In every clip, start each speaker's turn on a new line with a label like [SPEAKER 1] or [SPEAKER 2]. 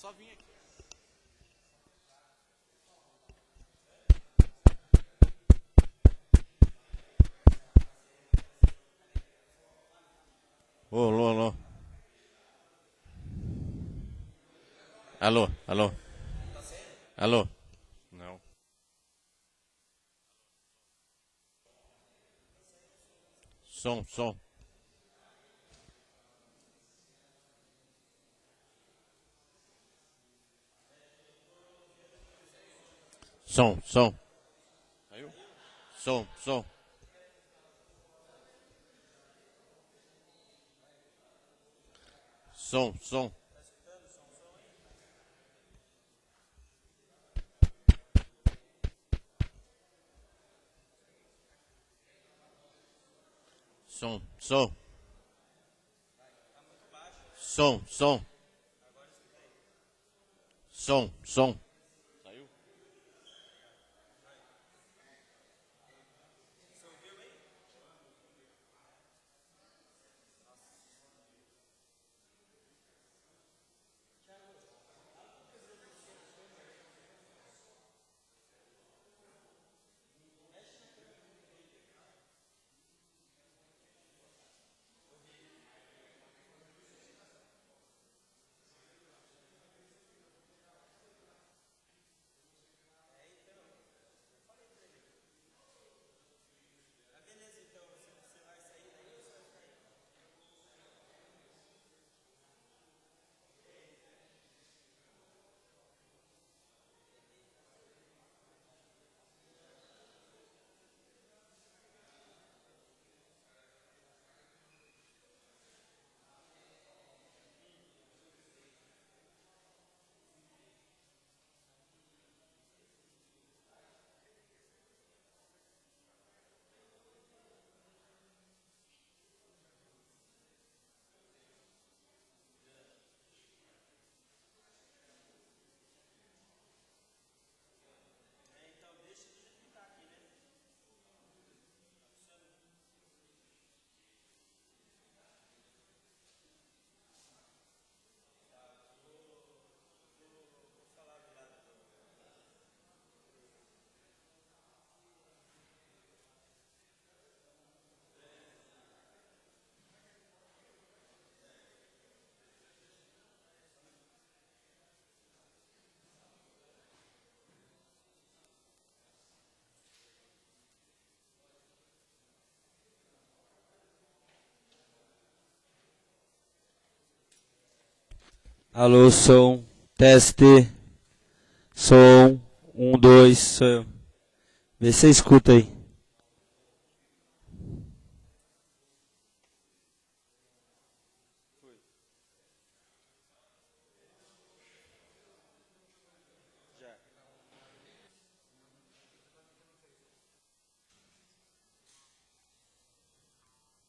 [SPEAKER 1] só vir aqui.
[SPEAKER 2] Ô, alô, alô. Alô, alô. Alô. Não. Som, som. Som, som. Saiu? Som, som. Som, som. Som, som. Som, som. Som, som. Saiu?
[SPEAKER 3] Alô, som, teste, som, 1, 2, sou eu. Vê se você escuta aí.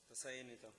[SPEAKER 3] Tá saindo então.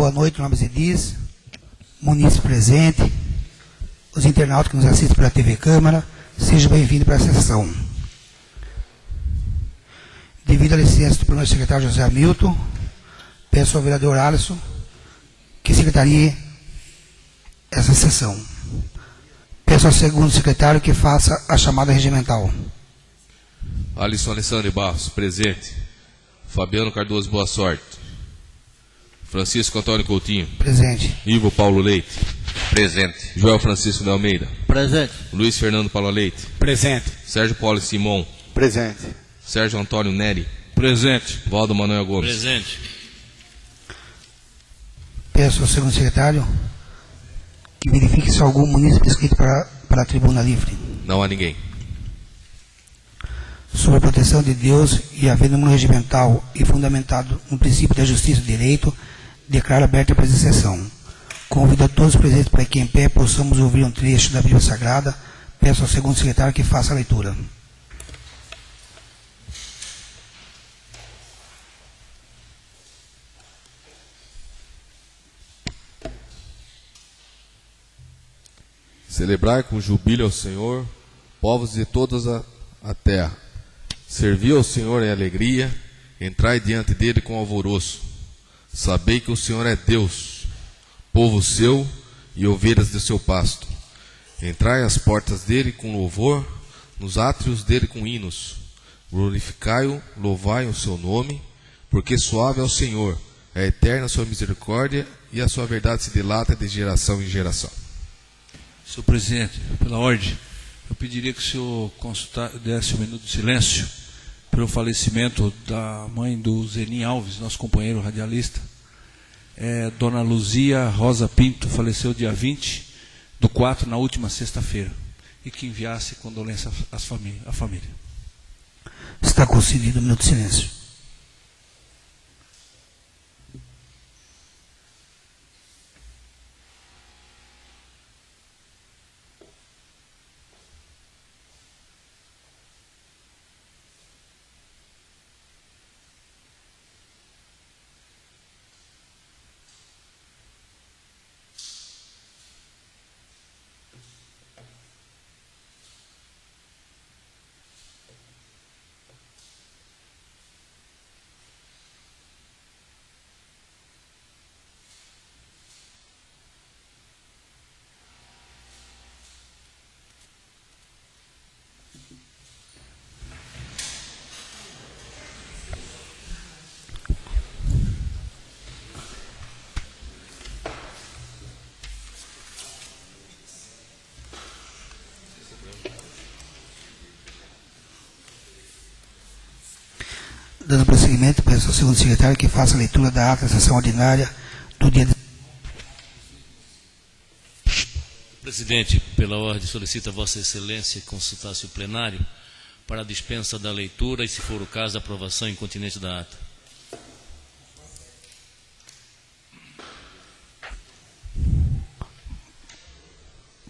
[SPEAKER 1] boa noite, meu nome é Zidiz, munícipe presente, os internautas que nos assistem pela TV Câmara, sejam bem-vindos para essa sessão. Devido à licença do primeiro secretário José Hamilton, peço ao vereador Alisson que secretarie essa sessão. Peço ao segundo secretário que faça a chamada regimental.
[SPEAKER 4] Alisson Alessandro Barros, presente. Fabiano Cardoso Boa Sorte. Francisco Antônio Coutinho.
[SPEAKER 1] Presente.
[SPEAKER 4] Ivo Paulo Leite.
[SPEAKER 2] Presente.
[SPEAKER 4] Joel Francisco de Almeida.
[SPEAKER 2] Presente.
[SPEAKER 4] Luiz Fernando Paulo Leite.
[SPEAKER 5] Presente.
[SPEAKER 4] Sérgio Paulo Simon.
[SPEAKER 5] Presente.
[SPEAKER 4] Sérgio Antônio Neri.
[SPEAKER 5] Presente.
[SPEAKER 4] Valdo Manuel Gomes.
[SPEAKER 2] Presente.
[SPEAKER 1] Peço ao segundo secretário que verifique se algum munícipe inscrito para a tribuna livre.
[SPEAKER 4] Não há ninguém.
[SPEAKER 1] Sob a proteção de Deus e havendo número regimental e fundamentado no princípio da justiça e do direito, declaro aberta a presente sessão. Convido a todos os presentes para que em pé possamos ouvir um trecho da Bíblia Sagrada. Peço ao segundo secretário que faça a leitura.
[SPEAKER 4] Celebrai com jubilo ao Senhor, povos de toda a terra. Servi ao Senhor em alegria, entrai diante dele com alvoroço. Sabei que o Senhor é Deus, povo seu e ovelhas do seu pasto. Entrai às portas dele com louvor, nos átrios dele com hinos. Glorificai-o, louvai o seu nome, porque suave é o Senhor, é eterna a sua misericórdia e a sua verdade se dilata de geração em geração.
[SPEAKER 5] Senhor presidente, pela ordem, eu pediria que o senhor desse um minuto de silêncio pelo falecimento da mãe do Zenin Alves, nosso companheiro radialista. Dona Luzia Rosa Pinto faleceu dia 20/4, na última sexta-feira. E que enviasse condolência à família.
[SPEAKER 1] Está concedido um minuto de silêncio. Dando prosseguimento, peço ao segundo secretário que faça a leitura da ata da sessão ordinária do dia de...
[SPEAKER 6] Presidente, pela ordem, solicita Vossa Excelência consultar-se o plenário para a dispensa da leitura e, se for o caso, a aprovação incontinente da ata.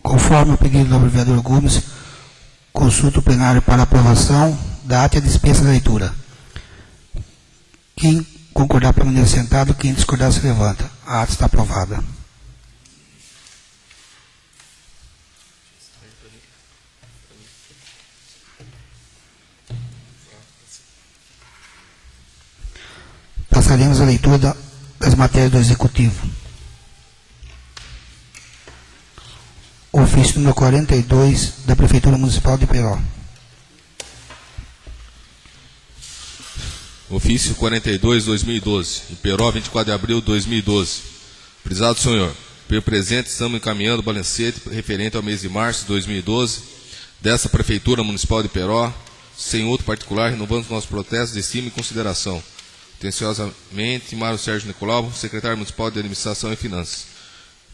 [SPEAKER 1] Conforme o pedido do vereador Gomes, consulta o plenário para aprovação da ata e a dispensa da leitura. Quem concordar permanecer sentado, quem discordar se levanta. A ata está aprovada. Passaremos a leitura das matérias do Executivo. Ofício número 42 da Prefeitura Municipal de Peró.
[SPEAKER 4] Ofício 42/2012, Iperó, 24 de abril de 2012. Prezado senhor, pelo presente estamos encaminhando o balancete referente ao mês de março de 2012 dessa Prefeitura Municipal de Iperó. Sem outro particular, renovamos nossos protestos de estima e consideração. Atenciosamente, Mário Sérgio Nicolau, secretário municipal de Administração e Finanças.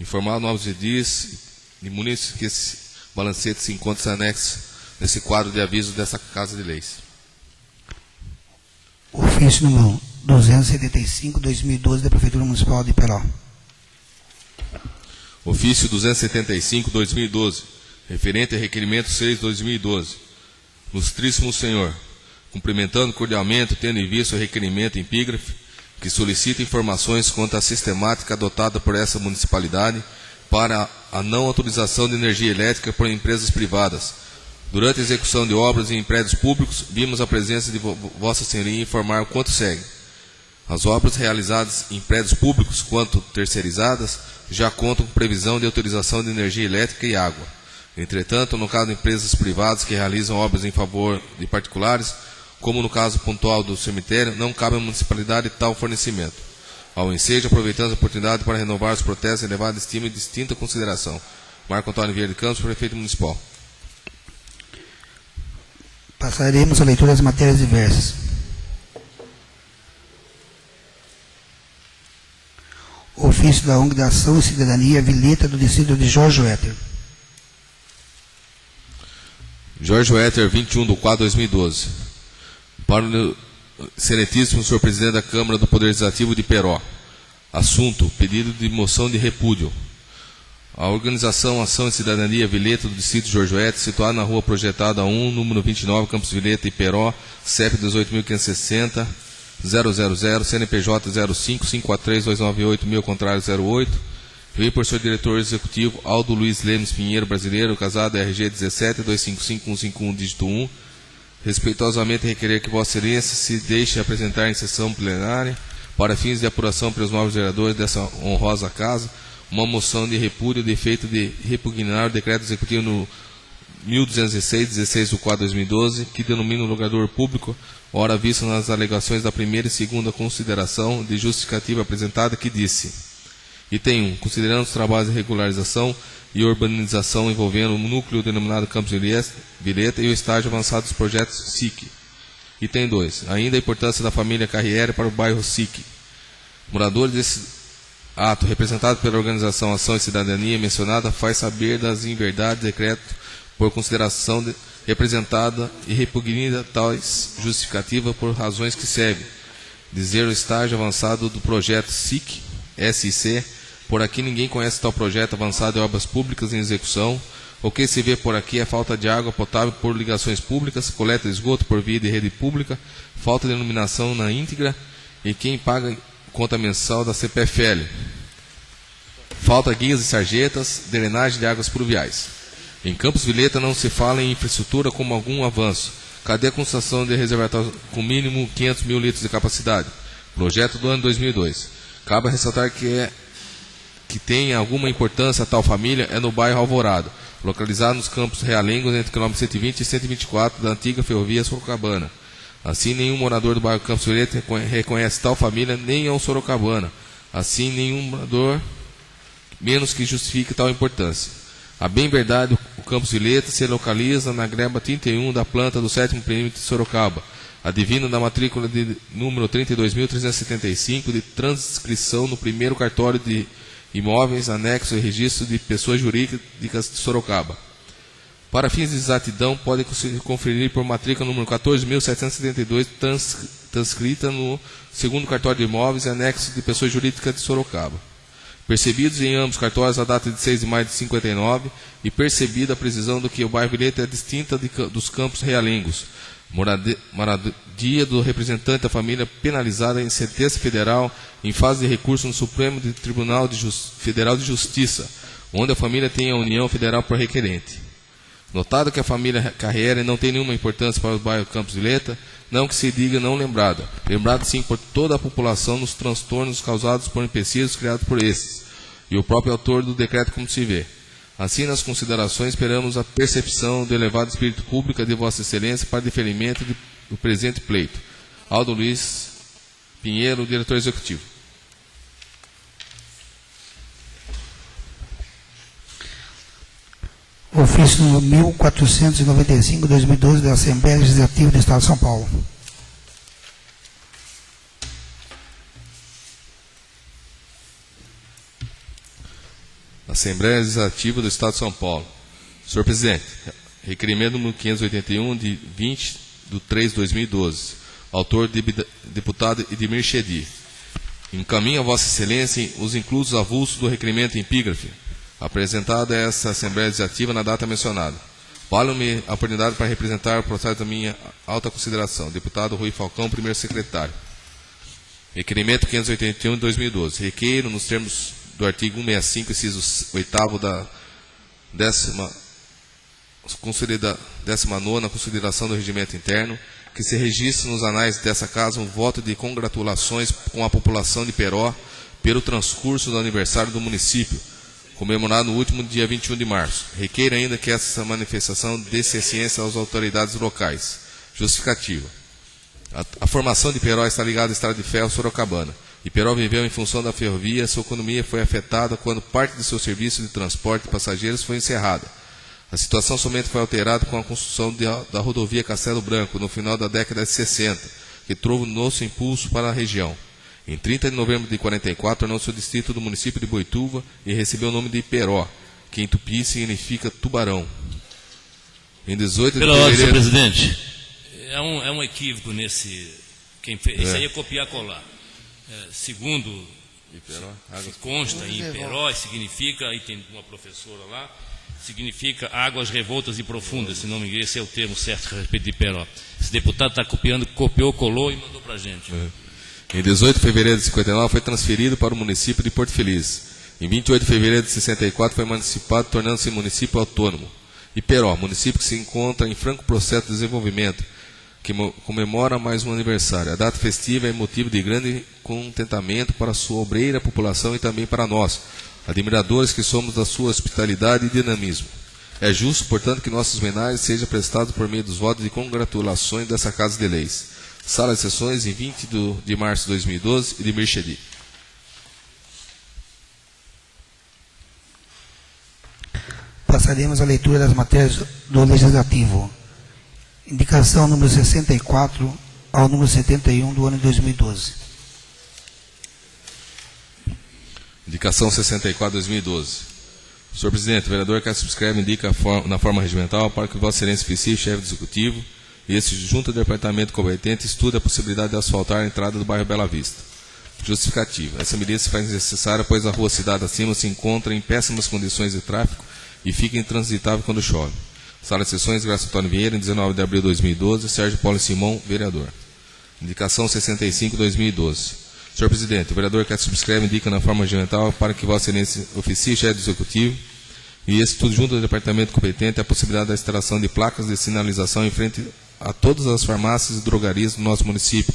[SPEAKER 4] Informar novos edis e munícipes que esse balancete se encontra anexo nesse quadro de aviso dessa Casa de Leis.
[SPEAKER 1] Ofício número 275/2012 da Prefeitura Municipal de Peró.
[SPEAKER 4] Ofício 275/2012, referente a requerimento 6/2012. Ilustríssimo Senhor, cumprimentando cordialmente, tendo em vista o requerimento em epígrafe, que solicita informações quanto à sistemática adotada por essa municipalidade para a não autorização de energia elétrica por empresas privadas. Durante a execução de obras em prédios públicos, vimos a presença de Vossa Senhoria informar o quanto segue. As obras realizadas em prédios públicos, quanto terceirizadas, já contam com previsão de autorização de energia elétrica e água. Entretanto, no caso de empresas privadas que realizam obras em favor de particulares, como no caso pontual do cemitério, não cabe à municipalidade tal fornecimento. Ao ensejo, aproveitamos a oportunidade para renovar os protestos em elevada estima e distinta consideração. Marco Antônio Vieira de Campos, Prefeito Municipal.
[SPEAKER 1] Passaremos a leitura das matérias diversas. Ofício da ONG da Ação e Cidadania Vilheta do Distrito de Jorge Wetter.
[SPEAKER 4] Jorge Wetter, 21/4/2012. Para o Excelentíssimo Senhor Presidente da Câmara do Poder Legislativo de Peró. Assunto: pedido de moção de repúdio. A organização Ação e Cidadania Vilheta do Distrito de Jorge Wetter, situada na Rua Projetada 1, número 29, Campos Vilheta, Iperó, CEP 18.560, 000, CNPJ 05-543-298, contrário 08, vem por seu diretor executivo Aldo Luiz Lemes Pinheiro, brasileiro, casado, RG 17-255-151, dígito 1, respeitosamente requerer que Vossa Excelência se deixe apresentar em sessão plenária, para fins de apuração pelos novos vereadores dessa honrosa casa, uma moção de repúdio de efeito de repugnar o decreto executivo no 1216, 16/4/2012, que denomina o logador público, ora visto nas alegações da primeira e segunda consideração de justificativa apresentada, que disse: item 1. Considerando os trabalhos de regularização e urbanização envolvendo o núcleo denominado Campos Vilheta e o estágio avançado dos projetos SIC. Item 2. Ainda a importância da família Carriere para o bairro SIC. Moradores desse ato, representado pela organização Ação e Cidadania mencionada, faz saber das inverdades do decreto por consideração representada e repugnida tais justificativa por razões que servem. Dizer o estágio avançado do projeto SIC, SIC, por aqui ninguém conhece tal projeto avançado de obras públicas em execução. O que se vê por aqui é falta de água potável por ligações públicas, coleta de esgoto por via de rede pública, falta de iluminação na íntegra e quem paga conta mensal da CPFL. Falta guias e sarjetas, drenagem de águas pluviais. Em Campos Vilheta não se fala em infraestrutura como algum avanço. Cadê a construção de reservatório com mínimo 500 mil litros de capacidade? Projeto do ano 2002. Cabe ressaltar que tem alguma importância a tal família é no bairro Alvorada, localizado nos Campos Realengos entre km 120 e 124 da antiga ferrovia Sorocabana. Assim, nenhum morador do bairro Campos Vilheta reconhece tal família, nem ao Sorocabana. Assim, nenhum morador, menos que justifique tal importância. A bem verdade, o Campos Vilheta se localiza na greba 31 da planta do 7º perímetro de Sorocaba, advindo da matrícula de número 32.375 de transcrição no primeiro cartório de imóveis, anexo e registro de pessoas jurídicas de Sorocaba. Para fins de exatidão, pode conferir por matrícula número 14.772, transcrita no segundo cartório de imóveis e anexo de pessoas jurídicas de Sorocaba. Percebidos em ambos cartórios a data de 6 de maio de 59 e percebida a precisão do que o bairro Vilheta é distinta dos Campos Realengos, moradia do representante da família penalizada em sentença federal em fase de recurso no Supremo Tribunal Federal de Justiça, onde a família tem a União Federal por requerente. Notado que a família Carriere não tem nenhuma importância para o bairro Campos Vilheta, não que se diga não lembrada, lembrada sim por toda a população nos transtornos causados por empecilhos criados por esses, e o próprio autor do decreto como se vê. Assim, nas considerações, esperamos a percepção do elevado espírito público de Vossa Excelência para deferimento do presente pleito. Aldo Luiz Pinheiro, diretor executivo.
[SPEAKER 1] Ofício número 1495/2012 da Assembleia Legislativa do Estado de São Paulo.
[SPEAKER 4] Assembleia Legislativa do Estado de São Paulo. Senhor Presidente, requerimento número 581 de 20/3/2012. Autor deputado Edmir Chedi. Encaminho a Vossa Excelência os inclusos avulsos do requerimento em epígrafe, apresentado a essa Assembleia Legislativa na data mencionada. Valho-me a oportunidade para representar o processo da minha alta consideração. Deputado Rui Falcão, primeiro secretário. Requerimento 581 de 2012. Requeiro, nos termos do artigo 165, inciso 8º da 19ª Consideração do Regimento Interno, que se registre nos anais dessa casa um voto de congratulações com a população de Peró pelo transcurso do aniversário do município, comemorado no último dia 21 de março. Requeiro ainda que essa manifestação dê ciência às autoridades locais. Justificativa. A formação de Peró está ligada à Estrada de Ferro Sorocabana. E Peró viveu em função da ferrovia, sua economia foi afetada quando parte de seu serviço de transporte de passageiros foi encerrada. A situação somente foi alterada com a construção da rodovia Castelo Branco, no final da década de 60, que trouxe um novo impulso para a região. Em 30 de novembro de 44, tornou-se o distrito do município de Boituva e recebeu o nome de Peró, que em tupi significa tubarão. Em 18 de
[SPEAKER 6] Pela ordem, senhor
[SPEAKER 4] fevereiro...
[SPEAKER 6] presidente, é um equívoco nesse... Isso aí é copiar e colar. Segundo consta em Peró, significa, aí tem uma professora lá, significa águas revoltas e profundas, se não me engano, esse é o termo certo a respeito de Peró. Esse deputado está copiando, copiou, colou e mandou para a gente.
[SPEAKER 4] Em 18 de fevereiro de 59 foi transferido para o município de Porto Feliz. Em 28 de fevereiro de 64 foi emancipado, tornando-se município autônomo. E Peró, município que se encontra em franco processo de desenvolvimento, que comemora mais um aniversário. A data festiva é motivo de grande contentamento para a sua obreira população e também para nós, admiradores que somos da sua hospitalidade e dinamismo. É justo, portanto, que nossas homenagens sejam prestadas por meio dos votos de congratulações dessa Casa de Leis. Sala de sessões em 20 de março de 2012, Edmir Chedi.
[SPEAKER 1] Passaremos à leitura das matérias do Legislativo. Indicação número 64 ao número 71 do ano de 2012.
[SPEAKER 4] Indicação 64 de 2012. Senhor presidente, o vereador que subscreve indica na forma regimental para que Vossa Excelência oficie chefe do Executivo e esse junto ao departamento competente estude a possibilidade de asfaltar a entrada do bairro Bela Vista. Justificativa. Essa medida se faz necessária, pois a rua Cidade Acima se encontra em péssimas condições de tráfego e fica intransitável quando chove. Sala de sessões, Graça Antônio Vieira, em 19 de abril de 2012, Sérgio Paulo Simão, vereador. Indicação 65 de 2012. Senhor presidente, o vereador que subscreve indica na forma regimental para que Vossa Excelência oficie chefe do Executivo e esse tudo junto ao departamento competente a possibilidade da instalação de placas de sinalização em frente a todas as farmácias e drogarias do nosso município,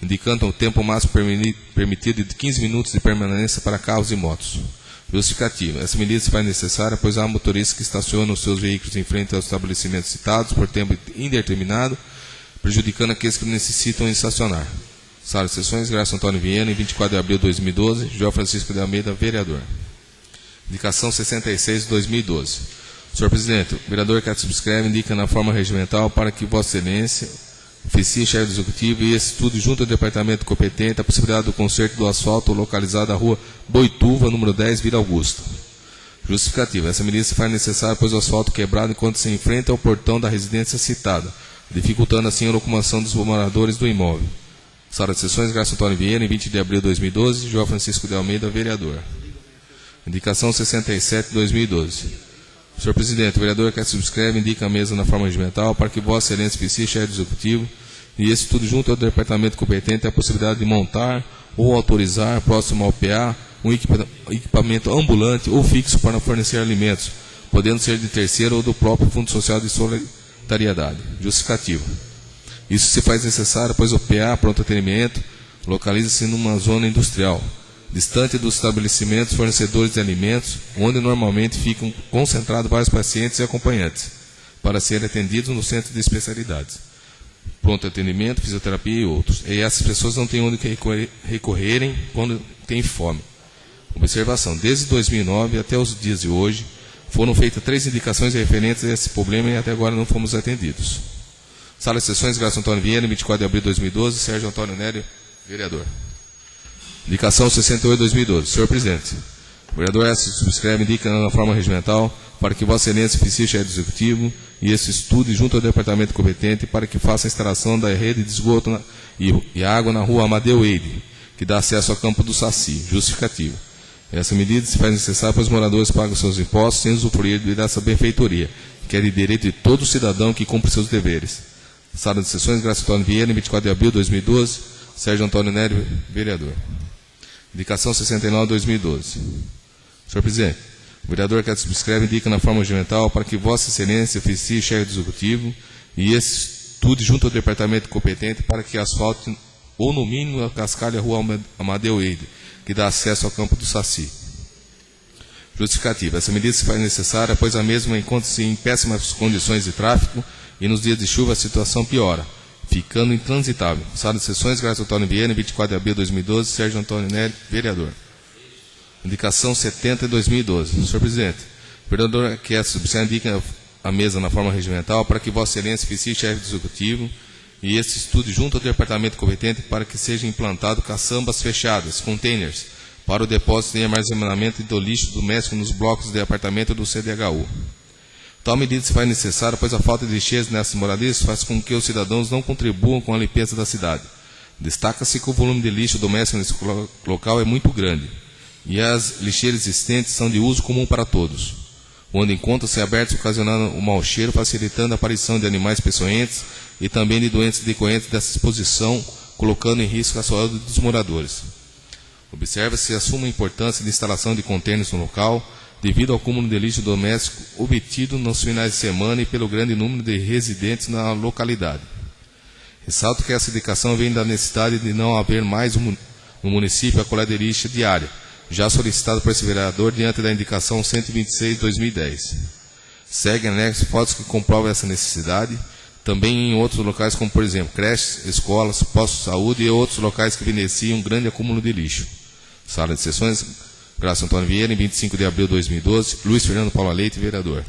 [SPEAKER 4] indicando o tempo máximo permitido de 15 minutos de permanência para carros e motos. Justificativa. Essa medida se faz necessária, pois há motoristas que estacionam os seus veículos em frente aos estabelecimentos citados por tempo indeterminado, prejudicando aqueles que necessitam estacionar. Sala de sessões, Graça Antônio Viana, em 24 de abril de 2012, João Francisco de Almeida, vereador. Indicação 66 de 2012. Senhor presidente, o vereador que subscreve indica na forma regimental para que Vossa Excelência oficie chefe do Executivo e esse estude junto ao departamento competente a possibilidade do conserto do asfalto localizado na rua Boituva, número 10, Vila Augusta. Justificativa. Essa medida se faz necessária, pois o asfalto quebrado enquanto se enfrenta ao portão da residência citada, dificultando assim a locomoção dos moradores do imóvel. Sala de sessões, Graça Antônio Vieira, em 20 de abril de 2012, João Francisco de Almeida, vereador. Indicação 67 de 2012. Senhor presidente, o vereador que subscreve indica a mesa na forma regimental para que Vossa Excelência oficie chefe do Executivo e esse tudo junto ao departamento competente a possibilidade de montar ou autorizar, próximo ao PA, um equipamento ambulante ou fixo para fornecer alimentos, podendo ser de terceiro ou do próprio Fundo Social de Solidariedade. Justificativa. Isso se faz necessário, pois o PA, pronto atendimento, localiza-se numa zona industrial, distante dos estabelecimentos fornecedores de alimentos, onde normalmente ficam concentrados vários pacientes e acompanhantes, para serem atendidos no centro de especialidades, pronto atendimento, fisioterapia e outros. E essas pessoas não têm onde recorrerem quando têm fome. Observação: desde 2009 até os dias de hoje, foram feitas 3 indicações referentes a esse problema e até agora não fomos atendidos. Sala de sessões, Graça Antônio Vieira, 24 de abril de 2012, Sérgio Antônio Nélio, vereador. Indicação 68 de 2012. Senhor presidente, o vereador S. subscreve indica na forma regimental para que Vossa Excelência oficie chefe do Executivo e esse estude junto ao departamento competente para que faça a instalação da rede de esgoto e água na rua Amadeu Eide, que dá acesso ao campo do Saci. Justificativa. Essa medida se faz necessária para os moradores pagam seus impostos sem usufruir dessa benfeitoria, que é de direito de todo cidadão que cumpre seus deveres. Sala de sessões, Graça Antônio Vieira, em 24 de abril de 2012, Sérgio Antônio Nery, vereador. Indicação 69/2012. Senhor presidente, o vereador que subscreve indica na forma regimental para que Vossa Excelência oficie chefe do executivo e estude junto ao departamento competente para que asfalte ou no mínimo a cascalha Rua Amadeu Eide, que dá acesso ao campo do Saci. Justificativa. Essa medida se faz necessária, pois a mesma encontra-se em péssimas condições de tráfego e nos dias de chuva a situação piora, ficando intransitável. Sala de sessões, Graça Antônio Vieira, 24 de abril de 2012, Sérgio Antônio Nery, vereador. Indicação 70/2012. Senhor presidente, o vereador que indica a mesa na forma regimental para que Vossa Excelência oficie chefe do executivo e este estude junto ao departamento competente para que sejam implantados caçambas fechadas, containers, para o depósito e armazenamento do lixo doméstico nos blocos de apartamento do CDHU. Tal medida se faz necessária, pois a falta de lixeiras nessas moradias faz com que os cidadãos não contribuam com a limpeza da cidade. Destaca-se que o volume de lixo doméstico nesse local é muito grande, e as lixeiras existentes são de uso comum para todos, onde encontram-se abertos ocasionando um mau cheiro, facilitando a aparição de animais peçonhentos e também de doenças decorrentes dessa exposição, colocando em risco a saúde dos moradores. Observa-se a suma importância de instalação de contêineres no local, devido ao acúmulo de lixo doméstico obtido nos finais de semana e pelo grande número de residentes na localidade. Ressalto que essa indicação vem da necessidade de não haver mais no município a coleta de lixo diária, já solicitado por esse vereador diante da indicação 126/2010. Seguem anexos fotos que comprovam essa necessidade, também em outros locais como, por exemplo, creches, escolas, postos de saúde e outros locais que evidenciam um grande acúmulo de lixo. Sala de sessões, Graça Antônio Vieira, em 25 de abril de 2012, Luiz Fernando Paula Leite, vereador.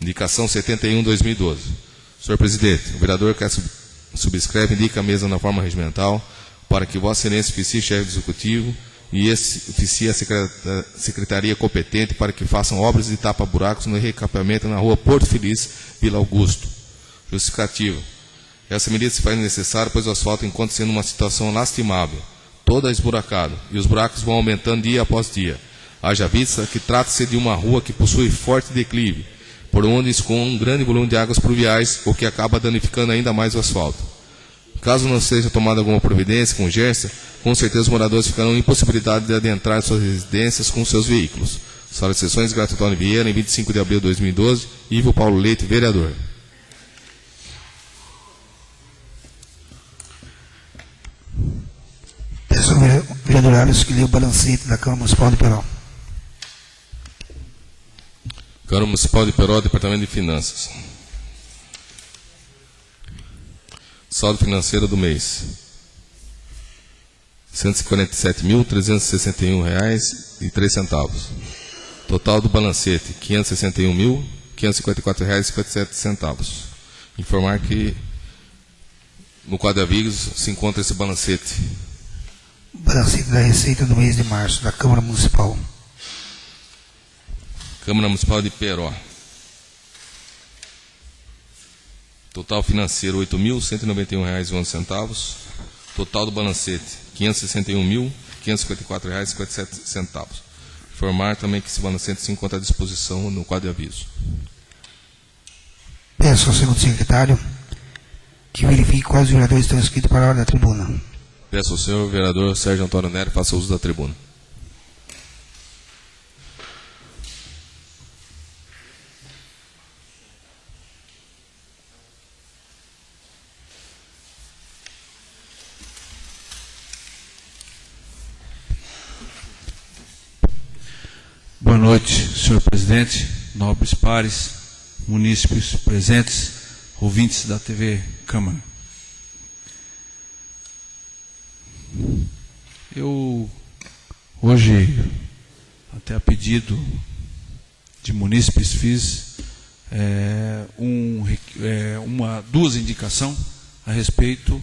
[SPEAKER 4] Indicação 71/2012. Senhor presidente, o vereador que subscreve indica a mesa na forma regimental para que Vossa Excelência oficie chefe do executivo e oficie a secretaria competente para que façam obras de tapa-buracos no recapeamento na rua Porto Feliz, Vila Augusto. Justificativa. Essa medida se faz necessária, pois o asfalto encontra-se numa situação lastimável, toda esburacada, e os buracos vão aumentando dia após dia. Haja vista que trata-se de uma rua que possui forte declive, por onde escoa um grande volume de águas pluviais, o que acaba danificando ainda mais o asfalto. Caso não seja tomada alguma providência com urgência, com certeza os moradores ficarão impossibilitados de adentrar suas residências com seus veículos. Sala de sessões, Graça Antônio Vieira, em 25 de abril de 2012, Ivo Paulo Leite, vereador.
[SPEAKER 1] Peço ao vereador Alisson que lê o balancete da Câmara Municipal de Peró.
[SPEAKER 4] Câmara Municipal de Peró, Departamento de Finanças. Saldo financeiro do mês: R$ 147.361,03. Total do balancete: R$ 561.554,57. Informar que no quadro de avisos se encontra esse balancete.
[SPEAKER 1] Balancete da receita do mês de março da Câmara Municipal.
[SPEAKER 4] Câmara Municipal de Peró. Total financeiro, R$ 8.191,11. Total do balancete, R$ 561.554,57. Informar também que esse balancete se encontra à disposição no quadro de aviso.
[SPEAKER 1] Peço ao segundo secretário que verifique quais os vereadores estão inscritos para a hora da tribuna.
[SPEAKER 4] Peço ao senhor vereador Sérgio Antônio Nery faça uso da tribuna.
[SPEAKER 5] Boa noite, senhor presidente, nobres pares, munícipes presentes, ouvintes da TV Câmara. Eu, hoje, até a pedido de munícipes, fiz duas indicações a respeito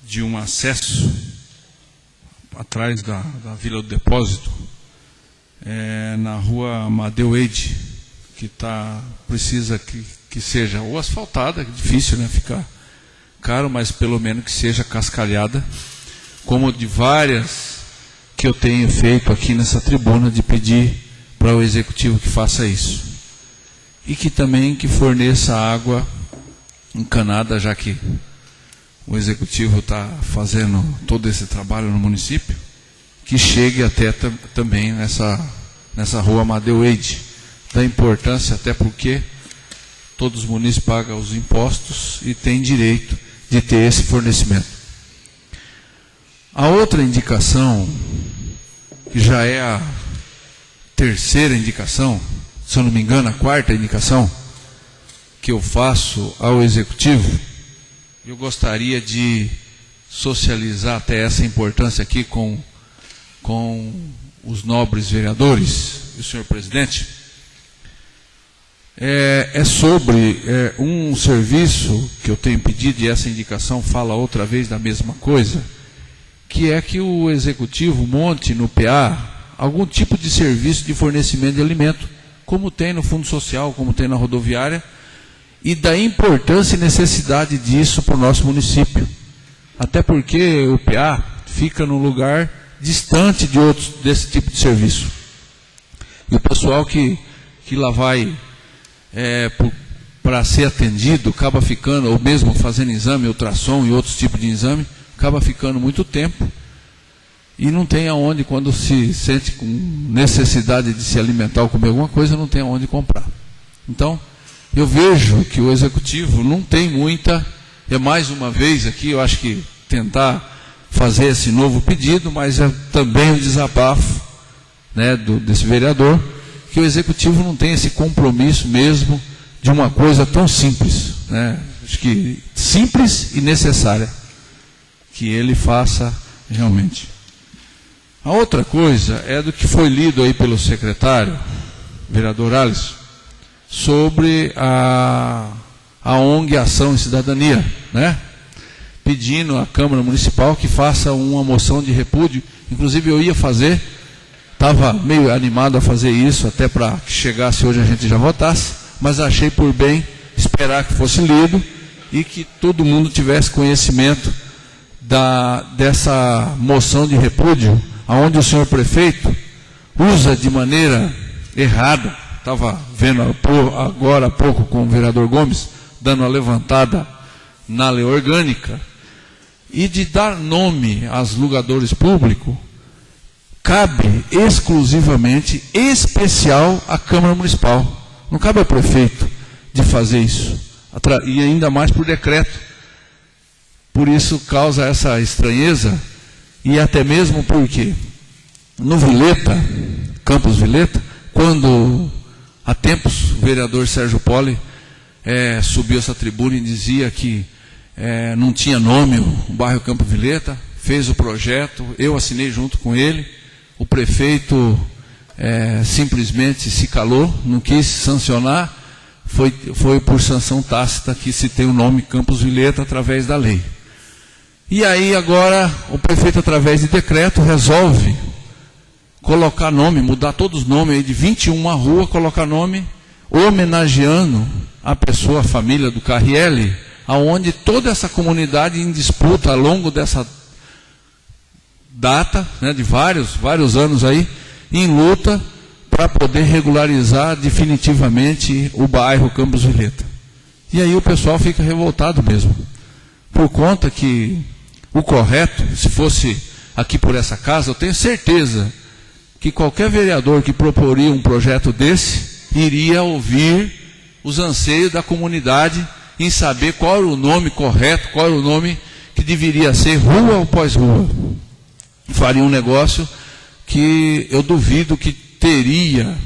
[SPEAKER 5] de um acesso atrás da Vila do Depósito, na rua Amadeu Eide, que precisa que seja ou asfaltada, é difícil, né, ficar caro, mas pelo menos que seja cascalhada, como de várias que eu tenho feito aqui nessa tribuna, de pedir para o Executivo que faça isso. E que também que forneça água encanada, já que o Executivo está fazendo todo esse trabalho no município, que chegue até também nessa rua Amadeu Eide. Da importância, até porque todos os munícipes pagam os impostos e têm direito de ter esse fornecimento. A outra indicação, que já é a terceira indicação, se eu não me engano, a quarta indicação que eu faço ao Executivo, eu gostaria de socializar até essa importância aqui com os nobres vereadores e o senhor presidente. É sobre um serviço que eu tenho pedido, e essa indicação fala outra vez da mesma coisa, que é que o Executivo monte no PA algum tipo de serviço de fornecimento de alimento, como tem no Fundo Social, como tem na rodoviária, e da importância e necessidade disso para o nosso município. Até porque o PA fica num lugar distante de outros desse tipo de serviço. E o pessoal que lá vai para ser atendido, acaba ficando, ou mesmo fazendo exame, ultrassom e outros tipos de exame, acaba ficando muito tempo e não tem aonde, quando se sente com necessidade de se alimentar ou comer alguma coisa, não tem aonde comprar. Então, eu vejo que o Executivo não tem muita, mais uma vez aqui, eu acho que tentar fazer esse novo pedido, mas é também um desabafo, né, desse vereador, que o Executivo não tem esse compromisso mesmo de uma coisa tão simples, né? Acho que simples e necessária, que ele faça realmente. A outra coisa é do que foi lido aí pelo secretário, vereador Alisson, sobre a ONG Ação e Cidadania, né? Pedindo à Câmara Municipal que faça uma moção de repúdio. Inclusive eu ia fazer, estava meio animado a fazer isso, até para que chegasse hoje a gente já votasse, mas achei por bem esperar que fosse lido e que todo mundo tivesse conhecimento dessa moção de repúdio, aonde o senhor prefeito usa de maneira errada. Estava vendo agora há pouco com o vereador Gomes, dando uma levantada na lei orgânica, e de dar nome aos lugadores públicos, cabe exclusivamente, especial, à Câmara Municipal. Não cabe ao prefeito de fazer isso, e ainda mais por decreto. Por isso causa essa estranheza, e até mesmo porque no Vileta, Campos Vileta, quando há tempos o vereador Sérgio Poli subiu essa tribuna e dizia que não tinha nome o bairro Campo Vileta, fez o projeto, eu assinei junto com ele, o prefeito simplesmente se calou, não quis sancionar, foi por sanção tácita que se tem o nome Campos Vileta através da lei. E aí agora o prefeito, através de decreto, resolve colocar nome, mudar todos os nomes aí de 21 rua, colocar nome homenageando a pessoa, a família do Carrielli, aonde toda essa comunidade em disputa ao longo dessa data, né, de vários anos aí, em luta para poder regularizar definitivamente o bairro Campos Vileta. E aí o pessoal fica revoltado mesmo, por conta que o correto, se fosse aqui por essa casa, eu tenho certeza que qualquer vereador que proporia um projeto desse, iria ouvir os anseios da comunidade em saber qual era o nome correto, qual era o nome que deveria ser rua após rua. Faria um negócio que eu duvido que teria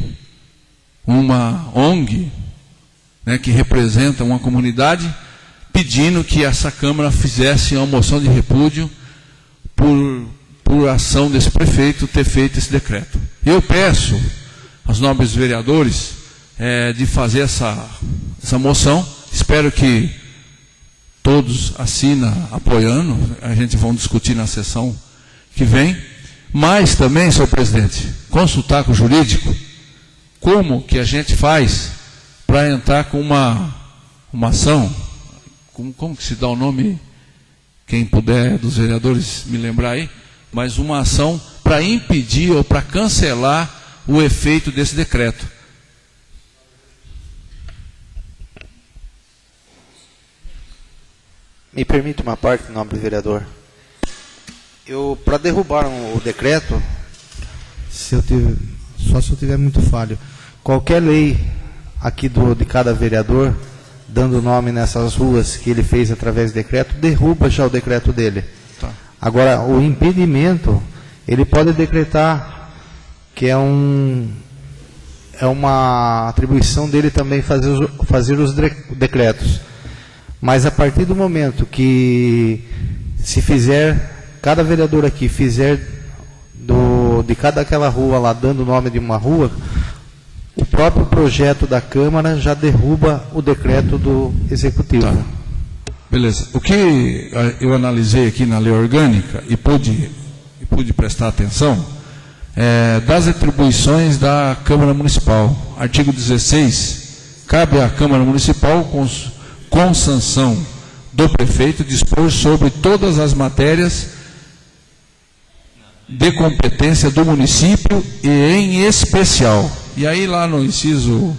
[SPEAKER 5] uma ONG, né, que representa uma comunidade, pedindo que essa Câmara fizesse uma moção de repúdio por ação desse prefeito ter feito esse decreto. Eu peço aos nobres vereadores de fazer essa moção. Espero que todos assinem apoiando. A gente vai discutir na sessão que vem. Mas também, senhor presidente, consultar com o jurídico como que a gente faz para entrar com uma ação. Como que se dá o nome? Quem puder dos vereadores me lembrar aí. Mas uma ação para impedir ou para cancelar o efeito desse decreto.
[SPEAKER 7] Me permite uma parte, nobre vereador. Para derrubar o decreto, só se eu tiver muito falho, qualquer lei aqui de cada vereador, dando nome nessas ruas que ele fez através do decreto, derruba já o decreto dele.
[SPEAKER 5] Tá.
[SPEAKER 7] Agora, o impedimento, ele pode decretar que é uma atribuição dele também fazer os decretos. Mas a partir do momento que se fizer, cada vereador aqui fizer de cada aquela rua lá, dando o nome de uma rua, o próprio projeto da Câmara já derruba o decreto do Executivo.
[SPEAKER 5] Tá. Beleza. O que eu analisei aqui na lei orgânica e pude prestar atenção, das atribuições da Câmara Municipal. Artigo 16, cabe à Câmara Municipal, com sanção do prefeito, dispor sobre todas as matérias de competência do município e em especial. E aí lá no inciso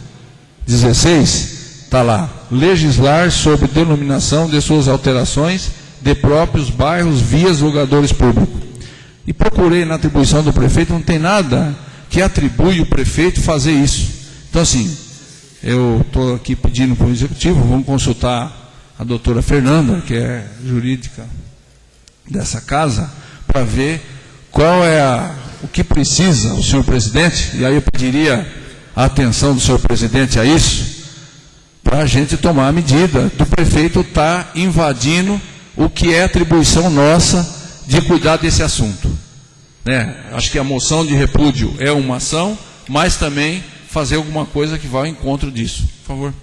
[SPEAKER 5] 16, está lá, legislar sobre denominação de suas alterações de próprios bairros, vias, lugadores públicos. E procurei na atribuição do prefeito, não tem nada que atribui o prefeito fazer isso. Então assim, eu estou aqui pedindo para o Executivo, vamos consultar a doutora Fernanda, que é jurídica dessa casa, para ver qual é o que precisa o senhor presidente, e aí eu pediria a atenção do senhor presidente a isso, para a gente tomar a medida do prefeito estar invadindo o que é atribuição nossa de cuidar desse assunto. Acho que a moção de repúdio é uma ação, mas também fazer alguma coisa que vá ao encontro disso. Por favor.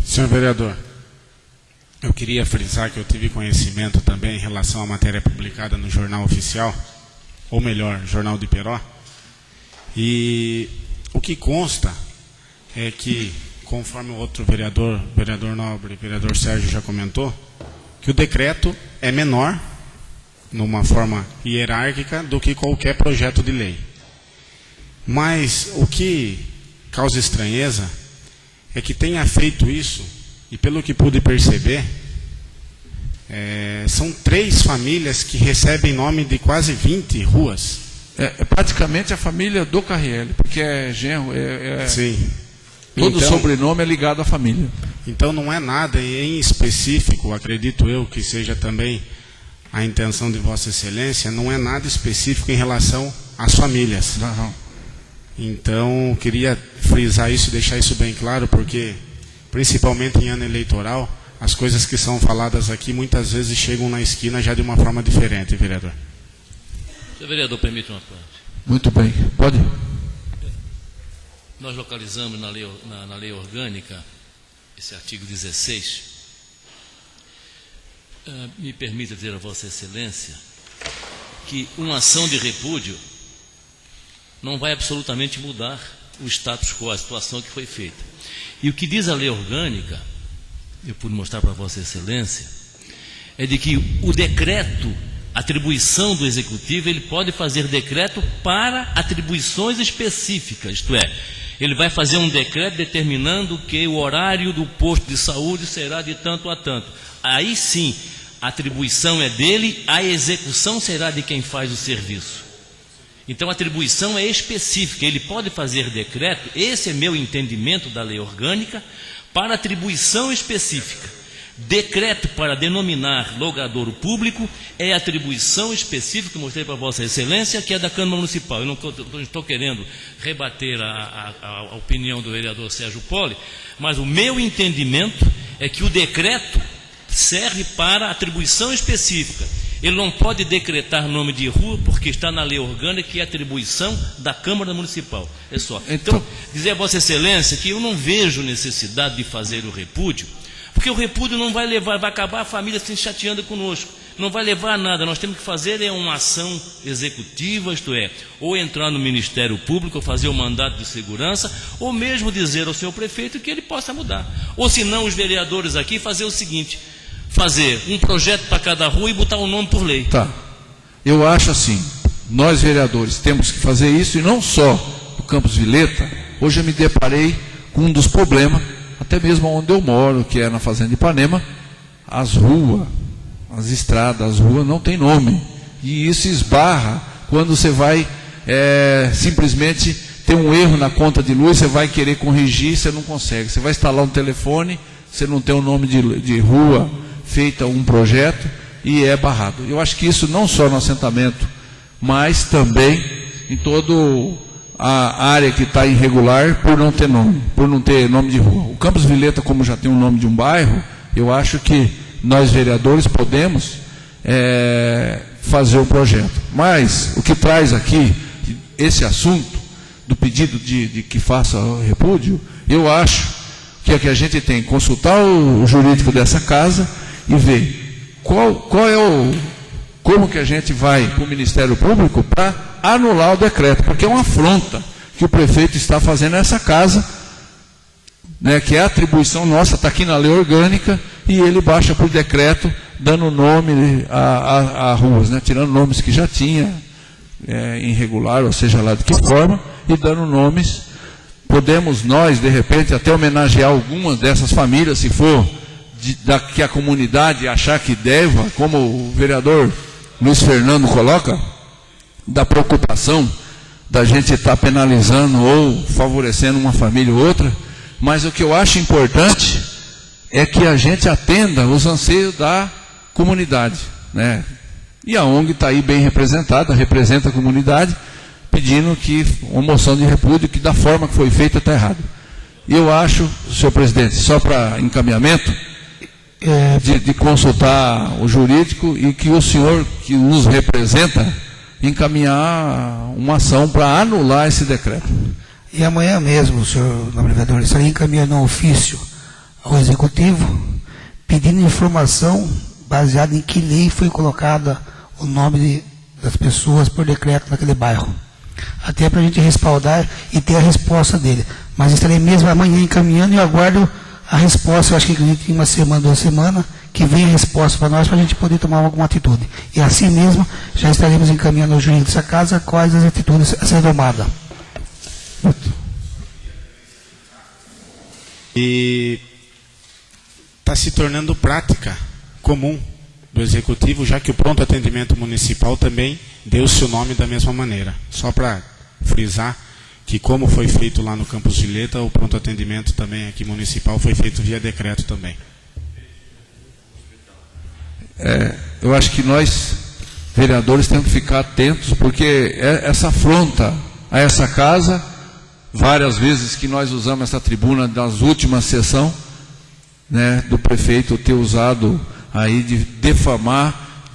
[SPEAKER 8] Senhor vereador, eu queria frisar que eu tive conhecimento também em relação à matéria publicada no Jornal Oficial, ou melhor, Jornal de Iperó, e o que consta é que, conforme o outro vereador nobre, vereador Sérgio já comentou, que o decreto é menor, numa forma hierárquica, do que qualquer projeto de lei. Mas o que causa estranheza é que tenha feito isso, e pelo que pude perceber, são 3 famílias que recebem nome de quase 20 ruas.
[SPEAKER 5] É praticamente a família do Carrielli, porque é genro,
[SPEAKER 8] Sim.
[SPEAKER 5] Todo
[SPEAKER 8] então,
[SPEAKER 5] sobrenome é ligado à família.
[SPEAKER 8] Então não é nada em específico, acredito eu que seja também a intenção de Vossa Excelência, não é nada específico em relação às famílias.
[SPEAKER 5] Não.
[SPEAKER 8] Então, queria frisar isso e deixar isso bem claro, porque, principalmente em ano eleitoral, as coisas que são faladas aqui muitas vezes chegam na esquina já de uma forma diferente, vereador.
[SPEAKER 6] Senhor vereador, permite uma parte.
[SPEAKER 5] Muito bem. Pode?
[SPEAKER 6] Nós localizamos na lei orgânica esse artigo 16. Me permita dizer a Vossa Excelência que uma ação de repúdio não vai absolutamente mudar o status quo, a situação que foi feita. E o que diz a lei orgânica, eu pude mostrar para Vossa Excelência, é de que o decreto, atribuição do Executivo, ele pode fazer decreto para atribuições específicas, isto é, ele vai fazer um decreto determinando que o horário do posto de saúde será de tanto a tanto. Aí sim, a atribuição é dele, a execução será de quem faz o serviço. Então a atribuição é específica, ele pode fazer decreto, esse é meu entendimento da lei orgânica, para atribuição específica. Decreto para denominar logadouro público é atribuição específica, que mostrei para Vossa Excelência, que é da Câmara Municipal. Eu não estou querendo rebater a opinião do vereador Sérgio Poli, mas o meu entendimento é que o decreto serve para atribuição específica. Ele não pode decretar nome de rua, porque está na lei orgânica, que é atribuição da Câmara Municipal. É só. Então, dizer a Vossa Excelência que eu não vejo necessidade de fazer o repúdio, porque o repúdio não vai levar, vai acabar a família se chateando conosco, não vai levar a nada. Nós temos que fazer uma ação executiva, isto é, ou entrar no Ministério Público, ou fazer o mandato de segurança, ou mesmo dizer ao senhor prefeito que ele possa mudar. Ou se não, os vereadores aqui fazer o seguinte, fazer um projeto para cada rua e botar o nome por lei.
[SPEAKER 5] Tá. Eu acho assim, nós vereadores temos que fazer isso, e não só no Campos Vileta. Hoje eu me deparei com um dos problemas, até mesmo onde eu moro, que é na Fazenda Ipanema, as ruas, as estradas, as ruas não tem nome. E isso esbarra quando você vai simplesmente ter um erro na conta de luz, você vai querer corrigir, você não consegue. Você vai instalar um telefone, você não tem o nome de rua feita um projeto e é barrado. Eu acho que isso não só no assentamento, mas também em toda a área que está irregular por não ter nome, por não ter nome de rua. O Campos Vilheta, como já tem o nome de um bairro, eu acho que nós vereadores podemos fazer o projeto. Mas o que traz aqui esse assunto do pedido de que faça o repúdio, eu acho que é que a gente tem que consultar o jurídico dessa casa e ver como que a gente vai para o Ministério Público para anular o decreto, porque é uma afronta que o prefeito está fazendo a essa casa, né, que é a atribuição nossa, está aqui na lei orgânica, e ele baixa por decreto, dando nome a ruas, né, tirando nomes que já tinha, irregular, ou seja lá de que forma, e dando nomes. Podemos nós, de repente, até homenagear algumas dessas famílias, se for que a comunidade achar que deva, como o vereador Luiz Fernando coloca, da preocupação da gente estar penalizando ou favorecendo uma família ou outra, mas o que eu acho importante é que a gente atenda os anseios da comunidade, né? E a ONG está aí bem representada, representa a comunidade, pedindo que uma moção de repúdio, que da forma que foi feita está errado. E eu acho, senhor presidente, só para encaminhamento, de consultar o jurídico e que o senhor que nos representa encaminhar uma ação para anular esse decreto.
[SPEAKER 1] E amanhã mesmo, senhor vereador, estarei encaminhando um ofício ao Executivo pedindo informação baseada em que lei foi colocada o nome das pessoas por decreto naquele bairro. Até para a gente respaldar e ter a resposta dele. Mas estarei mesmo amanhã encaminhando e aguardo a resposta. Eu acho que acredito em uma semana, 2 semanas, que venha a resposta para nós, para a gente poder tomar alguma atitude. E assim mesmo, já estaremos encaminhando ao jurídico dessa casa quais as atitudes a ser tomadas.
[SPEAKER 8] E está se tornando prática comum do Executivo, já que o pronto atendimento municipal também deu seu nome da mesma maneira. Só para frisar que, como foi feito lá no Campos Vilheta, o pronto atendimento também aqui municipal foi feito via decreto também.
[SPEAKER 5] Eu acho que nós, vereadores, temos que ficar atentos, porque essa afronta a essa casa, várias vezes que nós usamos essa tribuna das últimas sessões, né, do prefeito ter usado aí de defamar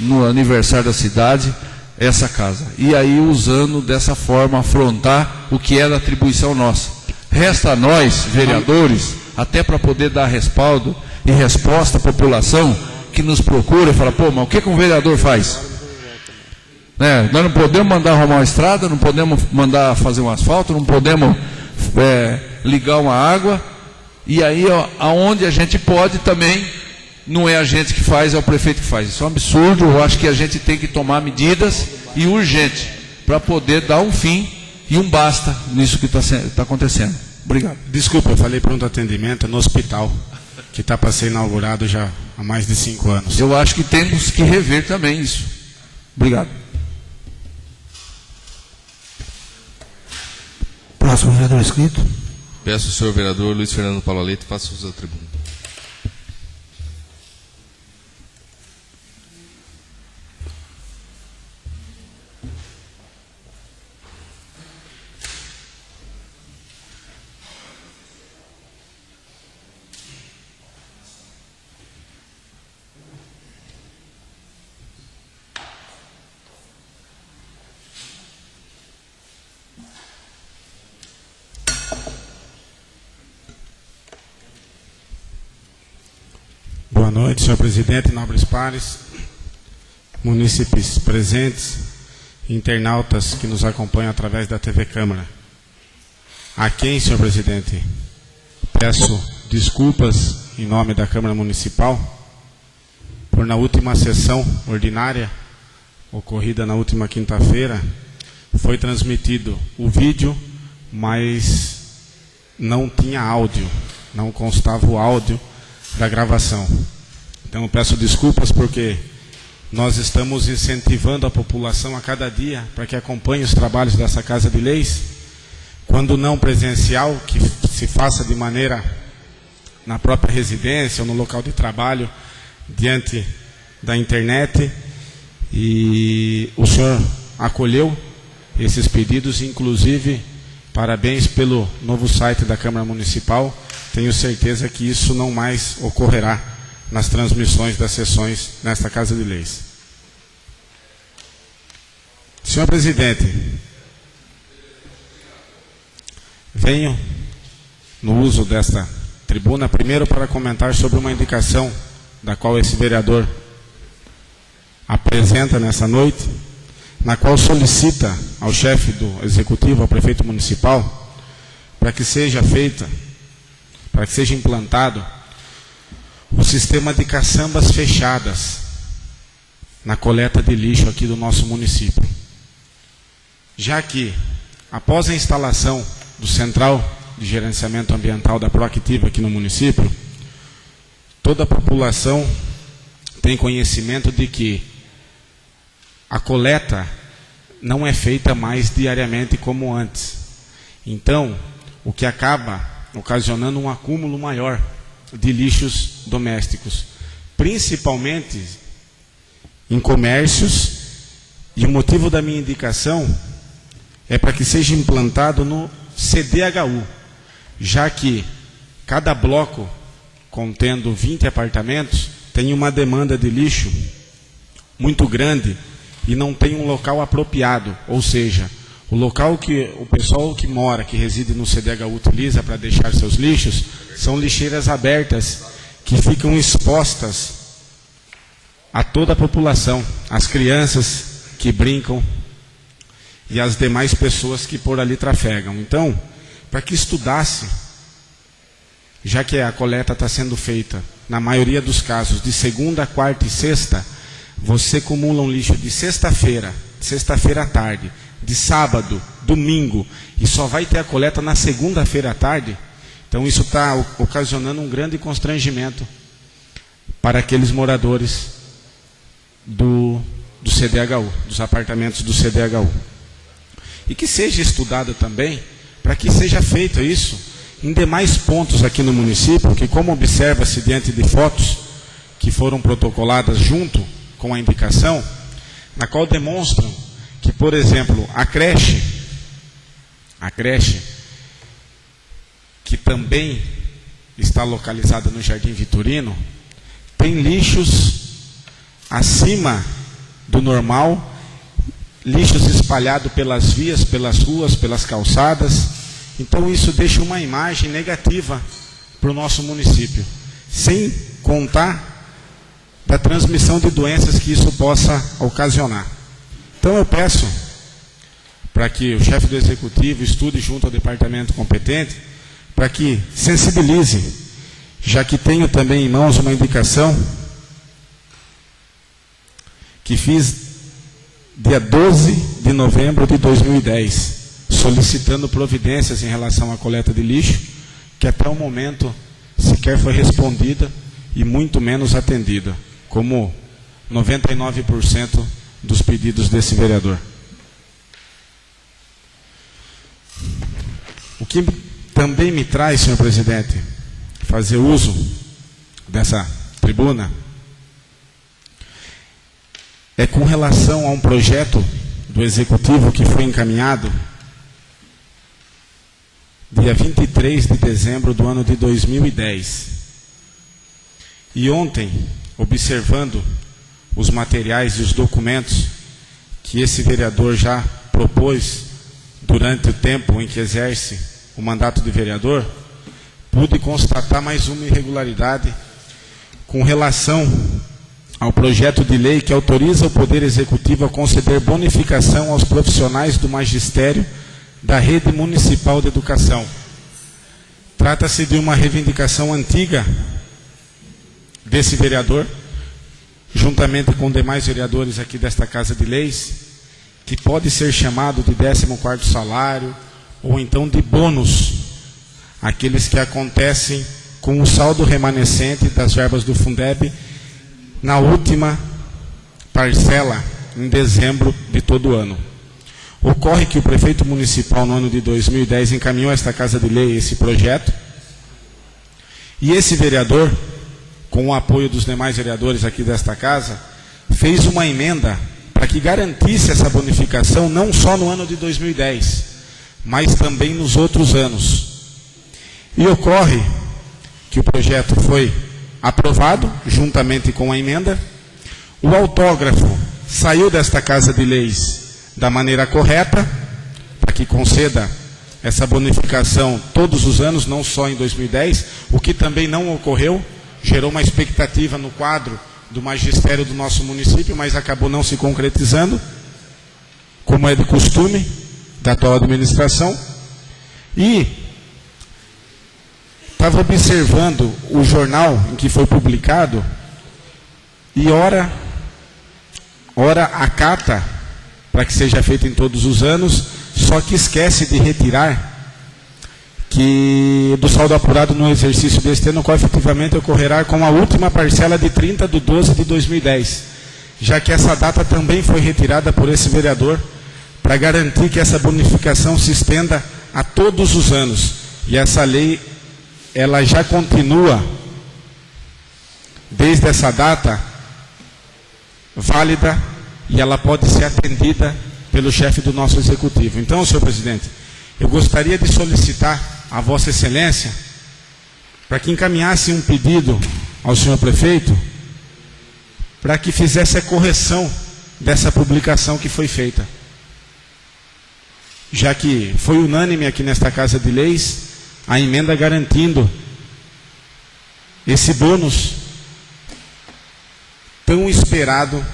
[SPEAKER 5] no aniversário da cidade essa casa. E aí usando dessa forma, afrontar o que é da atribuição nossa. Resta a nós, vereadores, até para poder dar respaldo e resposta à população que nos procura e fala, pô, mas o que um vereador faz? Nós não podemos mandar arrumar uma estrada, não podemos mandar fazer um asfalto, não podemos ligar uma água. E aí, aonde a gente pode também, não é a gente que faz, é o prefeito que faz. Isso é um absurdo. Eu acho que a gente tem que tomar medidas, e urgente, para poder dar um fim e um basta nisso que está acontecendo. Obrigado.
[SPEAKER 8] Desculpa, eu falei pronto atendimento no hospital, que está para ser inaugurado já há mais de 5 anos.
[SPEAKER 5] Eu acho que temos que rever também isso. Obrigado.
[SPEAKER 1] Próximo vereador inscrito.
[SPEAKER 4] Peço ao senhor vereador Luiz Fernando Paula Leite, faça uso da tribuna.
[SPEAKER 8] Boa noite, senhor presidente, nobres pares, munícipes presentes, internautas que nos acompanham através da TV Câmara. A quem, senhor presidente, peço desculpas em nome da Câmara Municipal por, na última sessão ordinária, ocorrida na última quinta-feira, foi transmitido o vídeo, mas não tinha áudio, não constava o áudio da gravação. Então eu peço desculpas porque nós estamos incentivando a população a cada dia para que acompanhe os trabalhos dessa Casa de Leis, quando não presencial, que se faça de maneira na própria residência ou no local de trabalho, diante da internet. E o senhor acolheu esses pedidos, inclusive parabéns pelo novo site da Câmara Municipal. Tenho certeza que isso não mais ocorrerá nas transmissões das sessões nesta Casa de Leis. Senhor presidente, venho no uso desta tribuna primeiro para comentar sobre uma indicação da qual esse vereador apresenta nessa noite, na qual solicita ao chefe do executivo, ao prefeito municipal, para que seja implantado o sistema de caçambas fechadas na coleta de lixo aqui do nosso município. Já que, após a instalação do Central de Gerenciamento Ambiental da Proactiva aqui no município, toda a população tem conhecimento de que a coleta não é feita mais diariamente como antes. Então, o que acaba ocasionando um acúmulo maior de lixos domésticos, principalmente em comércios, e o motivo da minha indicação é para que seja implantado no CDHU, já que cada bloco contendo 20 apartamentos tem uma demanda de lixo muito grande e não tem um local apropriado, ou seja, o local que o pessoal que mora, que reside no CDHU utiliza para deixar seus lixos, são lixeiras abertas que ficam expostas a toda a população, as crianças que brincam e as demais pessoas que por ali trafegam. Então, para que estudasse, já que a coleta está sendo feita, na maioria dos casos, de segunda, quarta e sexta, você acumula um lixo de sexta-feira à tarde, de sábado, domingo, e só vai ter a coleta na segunda-feira à tarde. Então isso está ocasionando um grande constrangimento para aqueles moradores do CDHU, dos apartamentos do CDHU. E que seja estudado também, para que seja feito isso em demais pontos aqui no município, que, como observa-se diante de fotos que foram protocoladas junto com a indicação, na qual demonstram que, por exemplo, a creche, que também está localizada no Jardim Vitorino, tem lixos acima do normal, lixos espalhados pelas vias, pelas ruas, pelas calçadas. Então isso deixa uma imagem negativa para o nosso município, sem contar da transmissão de doenças que isso possa ocasionar. Então eu peço para que o chefe do executivo estude junto ao departamento competente, para que sensibilize, já que tenho também em mãos uma indicação que fiz dia 12 de novembro de 2010, solicitando providências em relação à coleta de lixo, que até o momento sequer foi respondida e muito menos atendida, como 99% dos pedidos desse vereador. O que também me traz, senhor presidente, fazer uso dessa tribuna é com relação a um projeto do executivo que foi encaminhado dia 23 de dezembro do ano de 2010. E ontem, observando os materiais e os documentos que esse vereador já propôs durante o tempo em que exerce o mandato de vereador, pude constatar mais uma irregularidade com relação ao projeto de lei que autoriza o Poder Executivo a conceder bonificação aos profissionais do magistério da Rede Municipal de Educação. Trata-se de uma reivindicação antiga desse vereador, juntamente com demais vereadores aqui desta Casa de Leis, que pode ser chamado de 14º salário, ou então de bônus, aqueles que acontecem com o saldo remanescente das verbas do Fundeb, na última parcela, em dezembro de todo ano. Ocorre que o prefeito municipal, no ano de 2010, encaminhou a esta Casa de Lei esse projeto, e esse vereador, com o apoio dos demais vereadores aqui desta casa, fez uma emenda para que garantisse essa bonificação não só no ano de 2010, mas também nos outros anos. E ocorre que o projeto foi aprovado, juntamente com a emenda, o autógrafo saiu desta Casa de Leis da maneira correta, para que conceda essa bonificação todos os anos, não só em 2010, o que também não ocorreu, gerou uma expectativa no quadro do magistério do nosso município, mas acabou não se concretizando, como é de costume da atual administração. E estava observando o jornal em que foi publicado, e ora acata para que seja feito em todos os anos, só que esquece de retirar que do saldo apurado no exercício deste ano, qual efetivamente ocorrerá com a última parcela de 30/12/2010, já que essa data também foi retirada por esse vereador, para garantir que essa bonificação se estenda a todos os anos. E essa lei, ela já continua, desde essa data, válida, e ela pode ser atendida pelo chefe do nosso executivo. Então, senhor presidente, eu gostaria de solicitar a Vossa Excelência para que encaminhasse um pedido ao senhor prefeito para que fizesse a correção dessa publicação que foi feita. Já que foi unânime aqui nesta Casa de Leis a emenda garantindo esse bônus tão esperado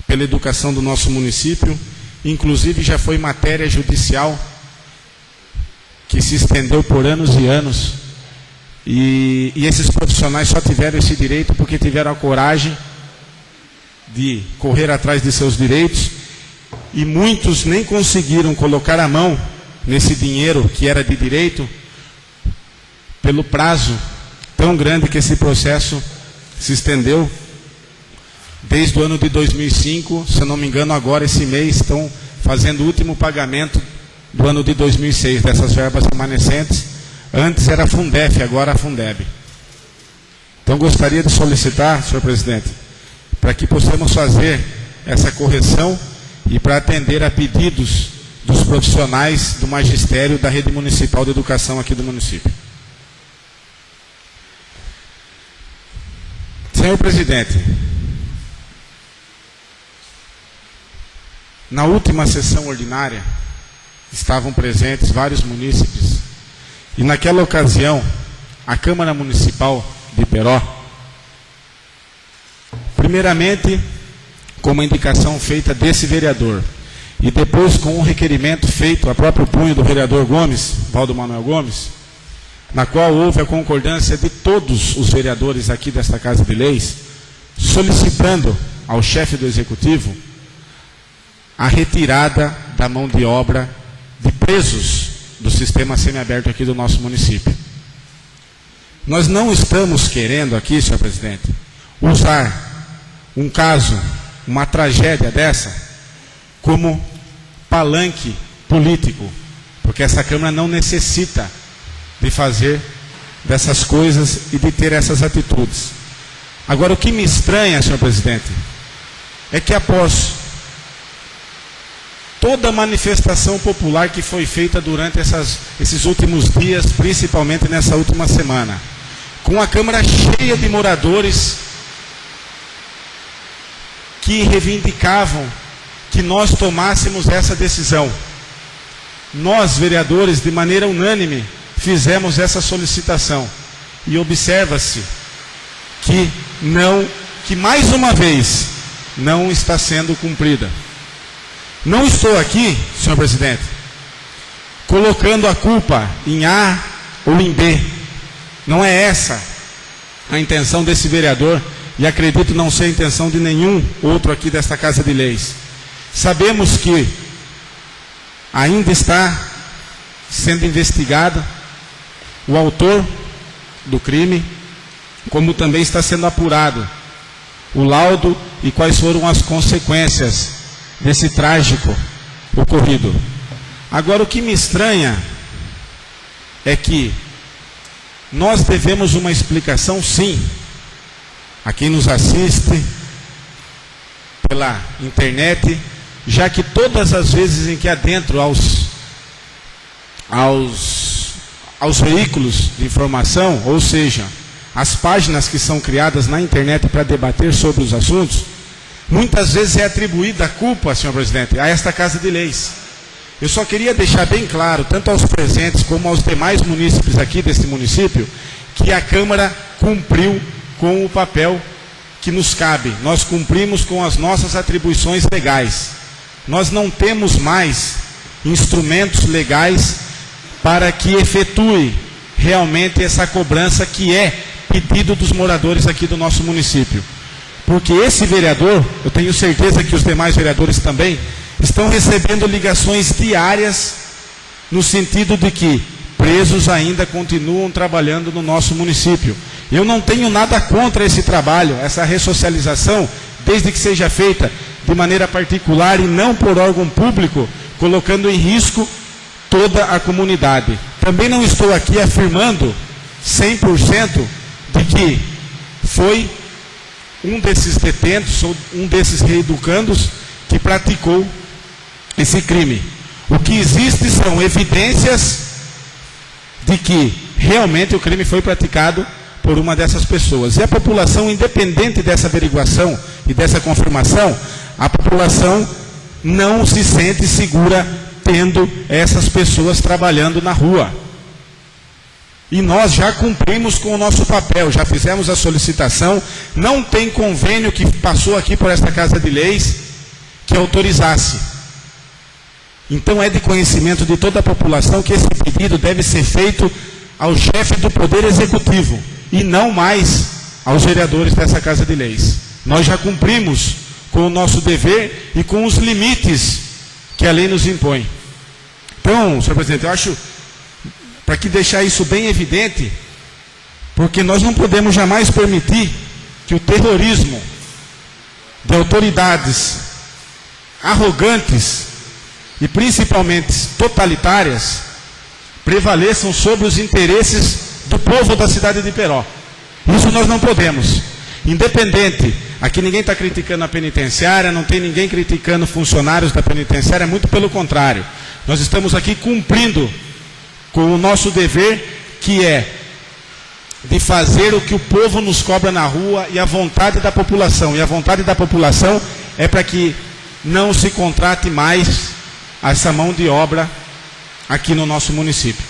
[SPEAKER 8] pela educação do nosso município, inclusive já foi matéria judicial que se estendeu por anos e anos, e esses profissionais só tiveram esse direito porque tiveram a coragem de correr atrás de seus direitos, e muitos nem conseguiram colocar a mão nesse dinheiro que era de direito, pelo prazo tão grande que esse processo se estendeu. Desde o ano de 2005, se eu não me engano, agora esse mês estão fazendo o último pagamento do ano de 2006, dessas verbas remanescentes. Antes era a Fundef, agora a Fundeb. Então gostaria de solicitar, senhor presidente, para que possamos fazer essa correção e para atender a pedidos dos profissionais do magistério da Rede Municipal de Educação aqui do município. Senhor presidente, na última sessão ordinária, estavam presentes vários munícipes, e naquela ocasião, a Câmara Municipal de Iperó, primeiramente, com uma indicação feita desse vereador, e depois com um requerimento feito a próprio punho do vereador Gomes, Valdo Manuel Gomes, na qual houve a concordância de todos os vereadores aqui desta Casa de Leis, solicitando ao chefe do Executivo a retirada da mão de obra de presos do sistema semiaberto aqui do nosso município. Nós não estamos querendo aqui, senhor presidente, usar um caso, uma tragédia dessa, como palanque político, porque essa Câmara não necessita de fazer dessas coisas e de ter essas atitudes. Agora, o que me estranha, senhor presidente, é que após toda a manifestação popular que foi feita durante esses últimos dias, principalmente nessa última semana, com a Câmara cheia de moradores que reivindicavam que nós tomássemos essa decisão, nós, vereadores, de maneira unânime, fizemos essa solicitação, e observa-se que mais uma vez não está sendo cumprida. Não estou aqui, senhor presidente, colocando a culpa em A ou em B. Não é essa a intenção desse vereador, e acredito não ser a intenção de nenhum outro aqui desta Casa de Leis. Sabemos que ainda está sendo investigado o autor do crime, como também está sendo apurado o laudo e quais foram as consequências desse trágico ocorrido. Agora, o que me estranha é que nós devemos uma explicação, sim, a quem nos assiste pela internet, já que todas as vezes em que adentro aos veículos de informação, ou seja, as páginas que são criadas na internet para debater sobre os assuntos, muitas vezes é atribuída a culpa, senhor presidente, a esta Casa de Leis. Eu só queria deixar bem claro, tanto aos presentes como aos demais munícipes aqui deste município, que a Câmara cumpriu com o papel que nos cabe. Nós cumprimos com as nossas atribuições legais. Nós não temos mais instrumentos legais para que efetue realmente essa cobrança que é pedido dos moradores aqui do nosso município. Porque esse vereador, eu tenho certeza que os demais vereadores também, estão recebendo ligações diárias no sentido de que presos ainda continuam trabalhando no nosso município. Eu não tenho nada contra esse trabalho, essa ressocialização, desde que seja feita de maneira particular e não por órgão público, colocando em risco toda a comunidade. Também não estou aqui afirmando 100% de que foi um desses detentos, ou um desses reeducandos, que praticou esse crime. O que existe são evidências de que realmente o crime foi praticado por uma dessas pessoas. E a população, independente dessa averiguação e dessa confirmação, a população não se sente segura tendo essas pessoas trabalhando na rua. E nós já cumprimos com o nosso papel, já fizemos a solicitação, não tem convênio que passou aqui por esta Casa de Leis que autorizasse. Então é de conhecimento de toda a população que esse pedido deve ser feito ao chefe do Poder Executivo e não mais aos vereadores dessa Casa de Leis. Nós já cumprimos com o nosso dever e com os limites que a lei nos impõe. Então, senhor presidente, eu acho, para que deixar isso bem evidente, porque nós não podemos jamais permitir que o terrorismo de autoridades arrogantes e principalmente totalitárias prevaleçam sobre os interesses do povo da cidade de Peró. Isso nós não podemos. Independente, aqui ninguém está criticando a penitenciária, não tem ninguém criticando funcionários da penitenciária, muito pelo contrário. Nós estamos aqui cumprindo com o nosso dever, que é de fazer o que o povo nos cobra na rua e a vontade da população. E a vontade da população é para que não se contrate mais essa mão de obra aqui no nosso município.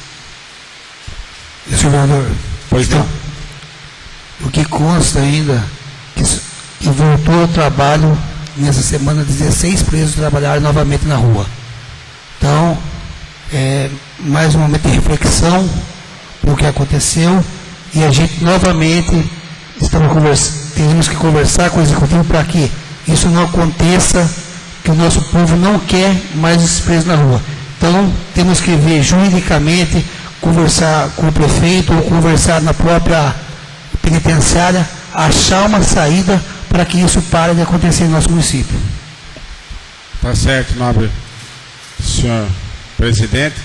[SPEAKER 1] Senhor vereador,
[SPEAKER 8] Pois não.
[SPEAKER 1] o que consta ainda que voltou ao trabalho nessa semana, 16 presos trabalharam novamente na rua. Então, mais um momento de reflexão do que aconteceu, e a gente novamente temos que conversar com o executivo para que isso não aconteça, que o nosso povo não quer mais esses presos na rua. Então, temos que ver juridicamente, conversar com o prefeito ou conversar na própria penitenciária, achar uma saída para que isso pare de acontecer no nosso município.
[SPEAKER 8] Tá certo, nobre senhor presidente.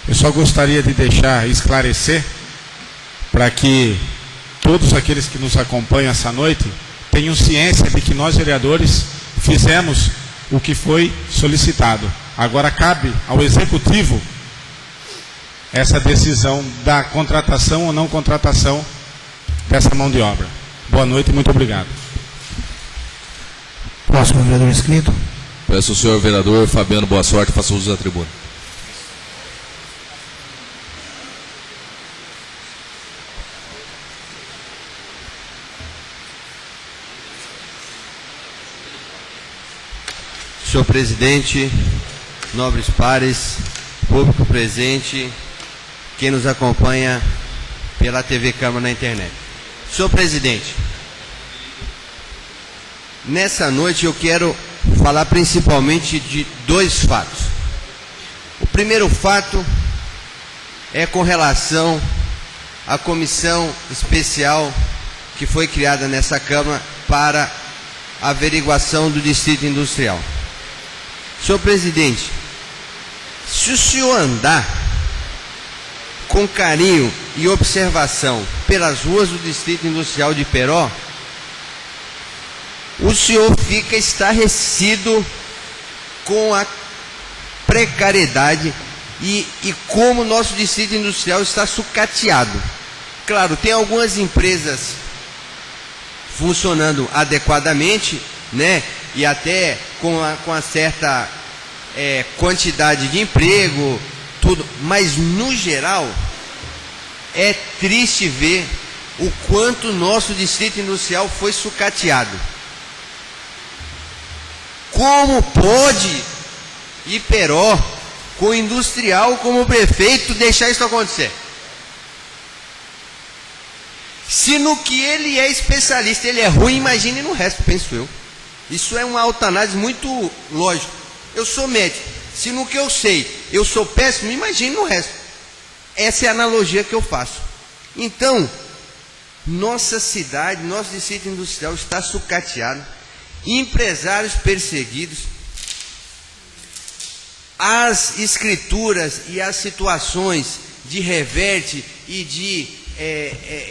[SPEAKER 8] Eu só gostaria de esclarecer, para que todos aqueles que nos acompanham essa noite tenham ciência de que nós, vereadores, fizemos o que foi solicitado. Agora cabe ao executivo essa decisão da contratação ou não contratação dessa mão de obra. Boa noite e muito obrigado.
[SPEAKER 1] Próximo vereador inscrito.
[SPEAKER 4] Peço ao senhor vereador Fabiano boa sorte, faça uso da tribuna.
[SPEAKER 9] Senhor presidente, nobres pares, público presente, quem nos acompanha pela TV Câmara na internet. Senhor presidente, nessa noite eu quero falar principalmente de dois fatos. O primeiro fato é com relação à comissão especial que foi criada nessa Câmara para averiguação do Distrito Industrial. Senhor presidente, se o senhor andar com carinho e observação pelas ruas do Distrito Industrial de Iperó, o senhor fica estarrecido com a precariedade e como o nosso Distrito Industrial está sucateado. Claro, tem algumas empresas funcionando adequadamente, né, e até com a certa quantidade de emprego, tudo, mas no geral é triste ver o quanto o nosso Distrito Industrial foi sucateado. Como pode Iperó, com industrial como prefeito, deixar isso acontecer? Se no que ele é especialista ele é ruim, imagine no resto, penso eu. Isso é uma autoanálise muito lógica. Eu sou médico, se no que eu sei eu sou péssimo, imagine no resto. Essa é a analogia que eu faço. Então, nossa cidade, nosso Distrito Industrial está sucateado, empresários perseguidos, as escrituras e as situações de reverte e de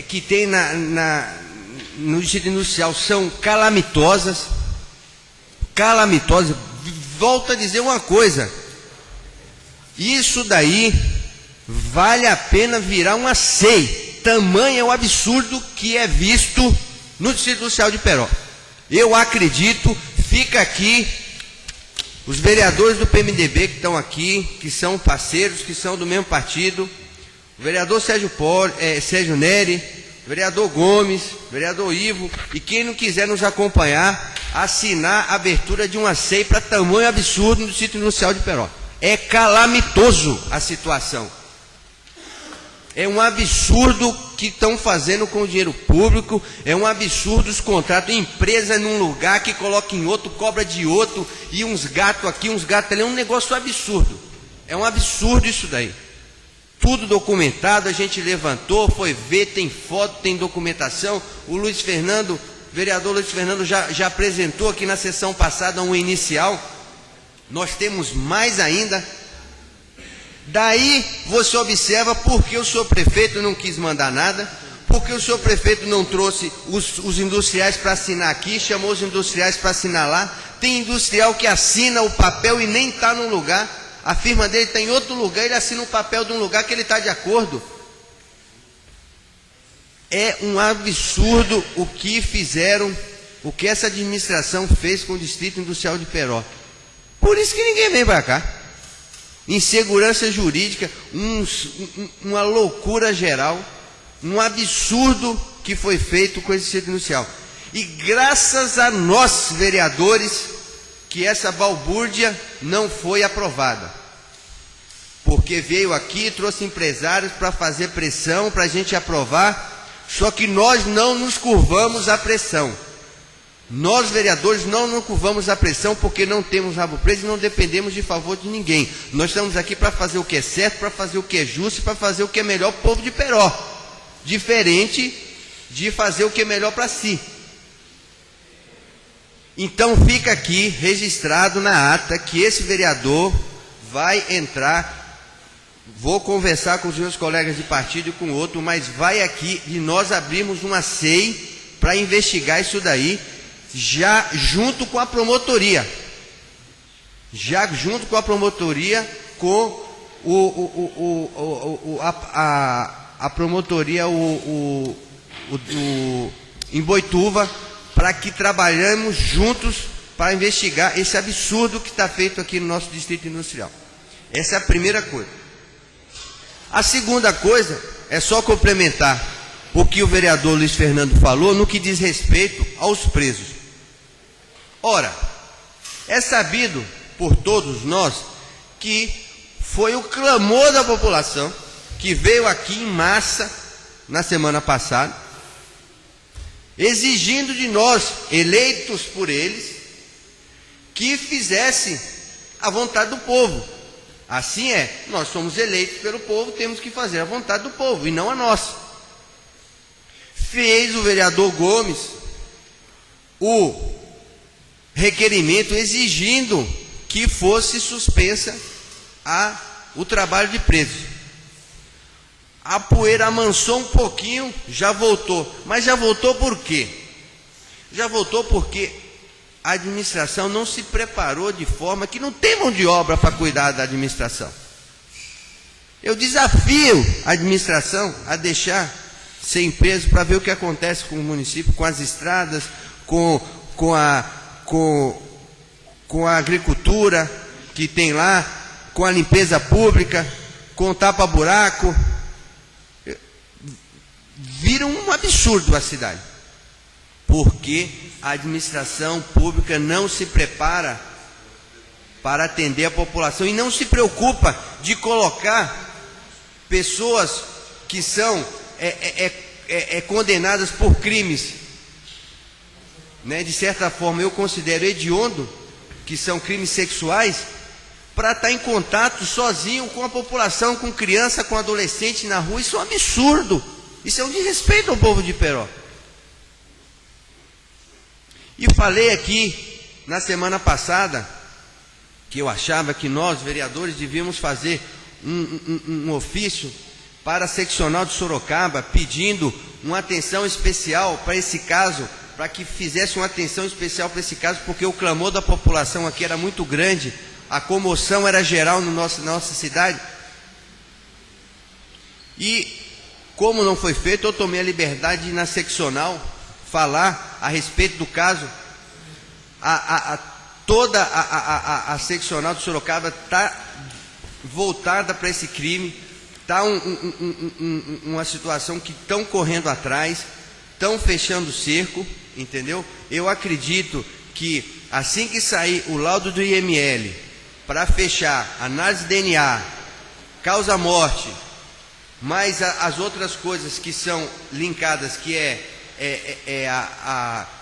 [SPEAKER 9] que tem no Distrito Industrial são calamitosas. Volto a dizer uma coisa, isso daí vale a pena virar uma SEI, tamanho é o absurdo que é visto no Distrito Industrial de Iperó. Eu acredito, fica aqui os vereadores do PMDB que estão aqui, que são parceiros, que são do mesmo partido, o vereador Sérgio Neri, o vereador Gomes, o vereador Ivo, e quem não quiser nos acompanhar, assinar a abertura de uma SEI para tamanho absurdo no Distrito Industrial de Iperó. É calamitoso a situação. É um absurdo que estão fazendo com o dinheiro público, é um absurdo os contratos, empresa num lugar que coloca em outro, cobra de outro, e uns gatos aqui, uns gatos ali, é um negócio absurdo. É um absurdo isso daí. Tudo documentado, a gente levantou, foi ver, tem foto, tem documentação. O vereador Luiz Fernando já apresentou aqui na sessão passada um inicial. Nós temos mais ainda. Daí você observa por que o senhor prefeito não quis mandar nada, por que o senhor prefeito não trouxe os industriais para assinar aqui, chamou os industriais para assinar lá. Tem industrial que assina o papel e nem está num lugar, a firma dele está em outro lugar, ele assina um papel de um lugar que ele está de acordo. É um absurdo o que fizeram, o que essa administração fez com o Distrito Industrial de Iperó. Por isso que ninguém vem para cá. Insegurança jurídica, uma loucura geral, um absurdo que foi feito com esse Distrito Industrial. E graças a nós, vereadores, que essa balbúrdia não foi aprovada. Porque veio aqui, trouxe empresários para fazer pressão, para a gente aprovar, só que nós não nos curvamos à pressão. Nós, vereadores, não nos curvamos à pressão porque não temos rabo preso e não dependemos de favor de ninguém. Nós estamos aqui para fazer o que é certo, para fazer o que é justo e para fazer o que é melhor para o povo de Iperó. Diferente de fazer o que é melhor para si. Então fica aqui registrado na ata que esse vereador vai entrar, vou conversar com os meus colegas de partido e com outro, mas vai aqui e nós abrimos uma SEI para investigar isso daí, já junto com a promotoria, com a promotoria em Boituva, para que trabalhemos juntos para investigar esse absurdo que está feito aqui no nosso Distrito Industrial. Essa é a primeira coisa. A segunda coisa é só complementar o que o vereador Luiz Fernando falou no que diz respeito aos presos. Ora, é sabido por todos nós que foi o clamor da população que veio aqui em massa na semana passada, exigindo de nós, eleitos por eles, que fizessem a vontade do povo. Assim é, nós somos eleitos pelo povo, temos que fazer a vontade do povo e não a nossa. Fez o vereador Gomes, o requerimento exigindo que fosse suspensa o trabalho de presos. A poeira amansou um pouquinho, já voltou. Mas já voltou por quê? Já voltou porque a administração não se preparou de forma que não tem mão de obra para cuidar da administração. Eu desafio a administração a deixar ser preso para ver o que acontece com o município, com as estradas, com a agricultura que tem lá, com a limpeza pública, com o tapa-buraco. Vira um absurdo a cidade, porque a administração pública não se prepara para atender a população e não se preocupa de colocar pessoas que são condenadas por crimes, né? De certa forma eu considero hediondo, que são crimes sexuais, para estar em contato sozinho com a população, com criança, com adolescente na rua. Isso é um absurdo, isso é um desrespeito ao povo de Iperó. E falei aqui na semana passada que eu achava que nós, vereadores, devíamos fazer um ofício para a seccional de Sorocaba, pedindo uma atenção especial para esse caso, para que fizesse uma atenção especial para esse caso, porque o clamor da população aqui era muito grande, a comoção era geral na nossa cidade. E, como não foi feito, eu tomei a liberdade de ir na seccional falar a respeito do caso. Toda a seccional de Sorocaba está voltada para esse crime, está uma situação que estão correndo atrás, estão fechando o cerco, entendeu? Eu acredito que assim que sair o laudo do IML, para fechar análise de DNA, causa-morte, mais as outras coisas que são linkadas, que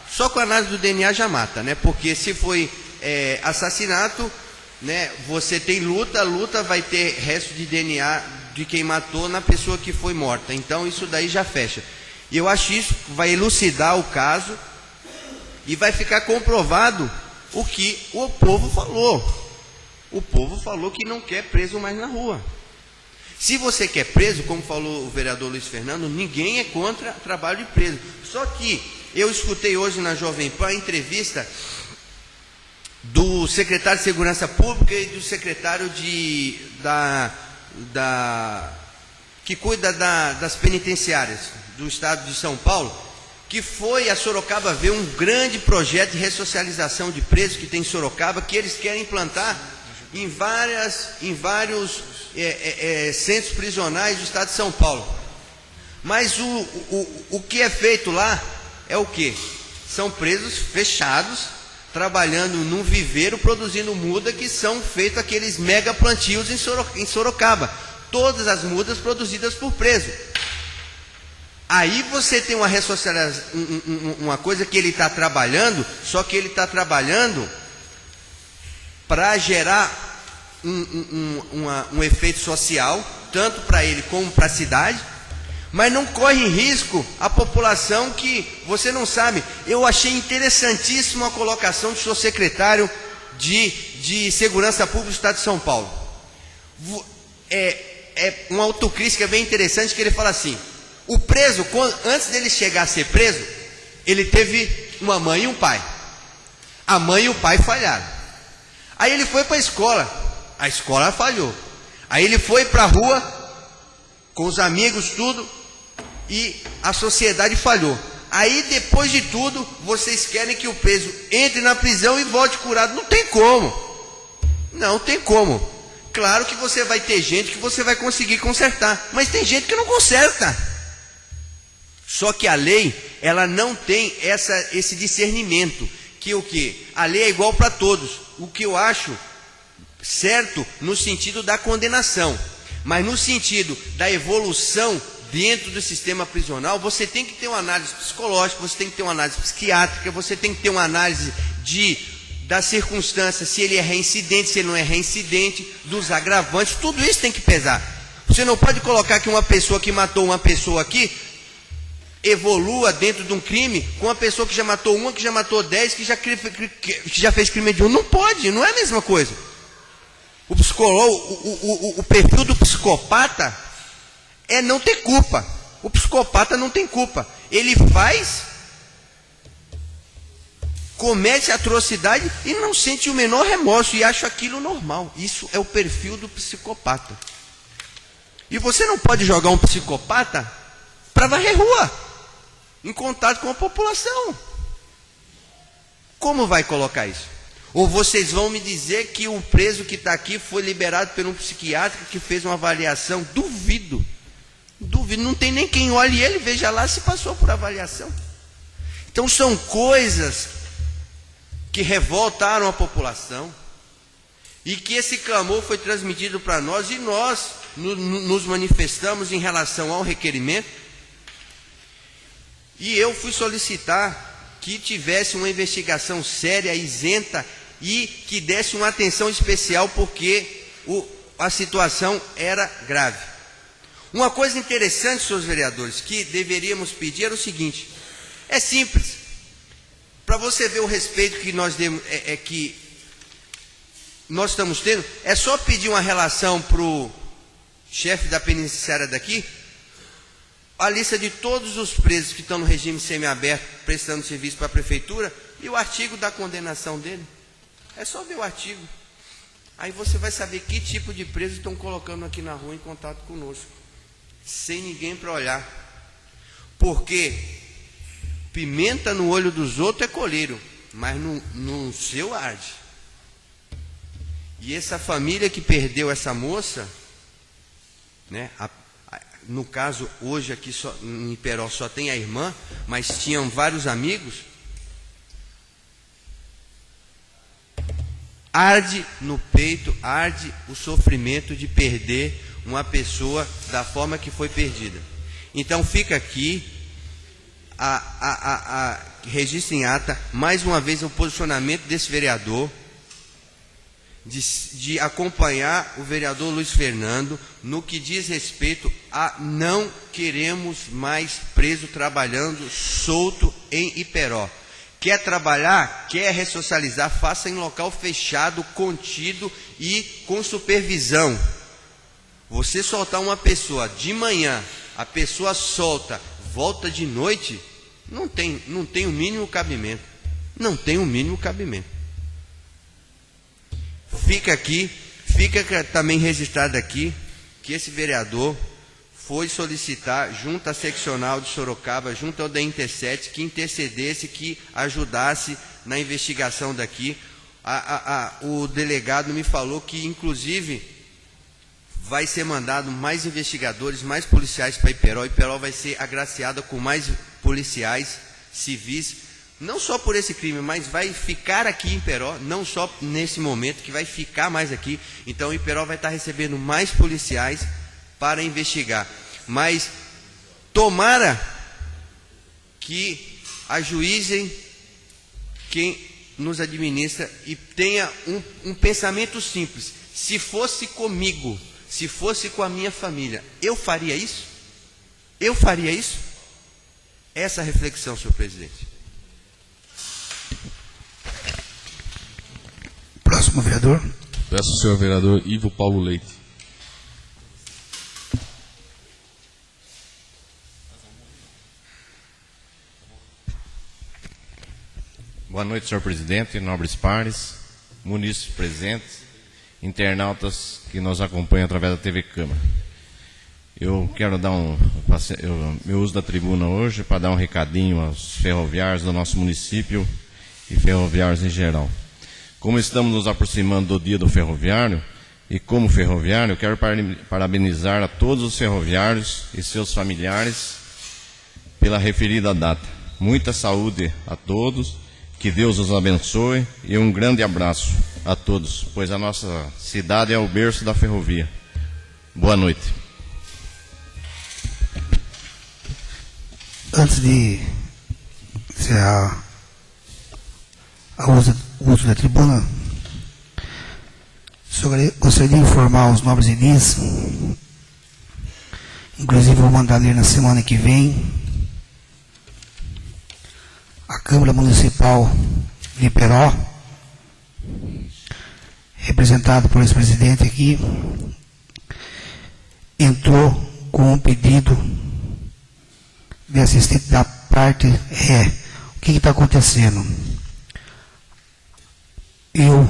[SPEAKER 9] só com a análise do DNA já mata, né? Porque se foi assassinato, né, você tem luta vai ter resto de DNA de quem matou na pessoa que foi morta. Então isso daí já fecha. E eu acho isso vai elucidar o caso e vai ficar comprovado o que o povo falou. O povo falou que não quer preso mais na rua. Se você quer preso, como falou o vereador Luiz Fernando, ninguém é contra trabalho de preso. Só que eu escutei hoje na Jovem Pan a entrevista do secretário de Segurança Pública e do secretário que cuida das penitenciárias do estado de São Paulo, que foi a Sorocaba ver um grande projeto de ressocialização de presos que tem em Sorocaba, que eles querem implantar em vários centros prisionais do estado de São Paulo. Mas o que é feito lá é o quê? São presos fechados, trabalhando num viveiro, produzindo muda, que são feitos aqueles mega plantios em Sorocaba. Todas as mudas produzidas por preso. Aí você tem uma ressocialização, uma coisa que ele está trabalhando, só que ele está trabalhando para gerar um efeito social, tanto para ele como para a cidade, mas não corre risco a população que você não sabe. Eu achei interessantíssimo a colocação do senhor secretário de Segurança Pública do Estado de São Paulo. É uma autocrítica bem interessante, que ele fala assim: o preso, antes dele chegar a ser preso, ele teve uma mãe e um pai. A mãe e o pai falharam. Aí ele foi para a escola falhou. Aí ele foi para a rua, com os amigos, tudo, e a sociedade falhou. Aí, depois de tudo, vocês querem que o preso entre na prisão e volte curado. Não tem como. Não tem como. Claro que você vai ter gente que você vai conseguir consertar, mas tem gente que não conserta. Só que a lei, ela não tem esse discernimento, que o quê? A lei é igual para todos. O que eu acho certo no sentido da condenação, mas no sentido da evolução dentro do sistema prisional, você tem que ter uma análise psicológica, você tem que ter uma análise psiquiátrica, você tem que ter uma análise das circunstâncias, se ele é reincidente, se ele não é reincidente, dos agravantes, tudo isso tem que pesar. Você não pode colocar que uma pessoa que matou uma pessoa aqui evolua dentro de um crime com uma pessoa que já matou uma, que já matou 10, que já fez crime de um. Não pode, não é a mesma coisa. O perfil do psicopata é não ter culpa. O psicopata não tem culpa. Ele comete atrocidade e não sente o menor remorso e acha aquilo normal. Isso é o perfil do psicopata. E você não pode jogar um psicopata para varrer rua, em contato com a população. Como vai colocar isso? Ou vocês vão me dizer que o preso que está aqui foi liberado por um psiquiatra que fez uma avaliação? Duvido. Duvido. Não tem nem quem olhe ele, veja lá se passou por avaliação. Então são coisas que revoltaram a população e que esse clamor foi transmitido para nós e nós nos manifestamos em relação ao requerimento. E eu fui solicitar que tivesse uma investigação séria, isenta e que desse uma atenção especial porque a situação era grave. Uma coisa interessante, senhores vereadores, que deveríamos pedir era o seguinte: é simples. Para você ver o respeito que nós estamos tendo, é só pedir uma relação para o chefe da penitenciária daqui, a lista de todos os presos que estão no regime semiaberto prestando serviço para a prefeitura e o artigo da condenação dele. É só ver o artigo. Aí você vai saber que tipo de preso estão colocando aqui na rua em contato conosco, sem ninguém para olhar. Porque pimenta no olho dos outros é colírio, mas no seu arde. E essa família que perdeu essa moça, né, no caso, hoje aqui em Iperó só tem a irmã, mas tinham vários amigos. Arde no peito, arde o sofrimento de perder uma pessoa da forma que foi perdida. Então fica aqui, registra em ata, mais uma vez o posicionamento desse vereador, de acompanhar o vereador Luiz Fernando no que diz respeito a não queremos mais preso trabalhando solto em Iperó. Quer trabalhar, quer ressocializar, faça em local fechado, contido e com supervisão. Você soltar uma pessoa de manhã, a pessoa solta, volta de noite, não tem o mínimo cabimento. Não tem o mínimo cabimento. Fica aqui, fica também registrado aqui, que esse vereador foi solicitar, junto à seccional de Sorocaba, junto ao DEINTER7, que intercedesse, que ajudasse na investigação daqui. O delegado me falou que, inclusive, vai ser mandado mais investigadores, mais policiais para Iperó. Iperó vai ser agraciada com mais policiais civis, não só por esse crime, mas vai ficar aqui em Iperó, não só nesse momento, que vai ficar mais aqui. Então Iperó vai estar recebendo mais policiais para investigar. Mas tomara que ajuizem quem nos administra e tenha um pensamento simples. Se fosse comigo, se fosse com a minha família, eu faria isso? Eu faria isso? Essa reflexão, senhor presidente.
[SPEAKER 1] Próximo vereador.
[SPEAKER 4] Peço ao senhor vereador Ivo Paulo Leite.
[SPEAKER 2] Boa noite, senhor presidente, nobres pares, munícipes presentes, internautas que nos acompanham através da TV Câmara. Eu quero dar eu uso da tribuna hoje para dar um recadinho aos ferroviários do nosso município e ferroviários em geral. Como estamos nos aproximando do dia do ferroviário, e como ferroviário, eu quero parabenizar a todos os ferroviários e seus familiares pela referida data. Muita saúde a todos, que Deus os abençoe e um grande abraço a todos, pois a nossa cidade é o berço da ferrovia. Boa noite.
[SPEAKER 1] Antes de encerrar o uso da tribuna, gostaria de informar os nobres edis, inclusive vou mandar ler na semana que vem, Câmara Municipal de Iperó, representado por esse presidente aqui, entrou com um pedido de assistente da parte ré. O que está acontecendo? Eu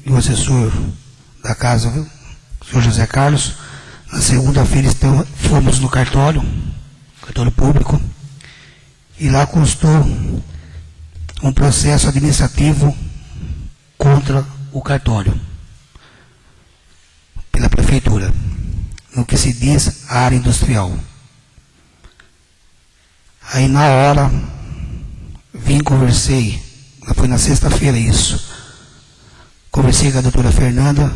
[SPEAKER 1] e o assessor da casa, o senhor José Carlos, na segunda-feira fomos no cartório público, e lá constou um processo administrativo contra o cartório, pela prefeitura, no que se diz a área industrial. Aí na hora, conversei, foi na sexta-feira isso, conversei com a doutora Fernanda,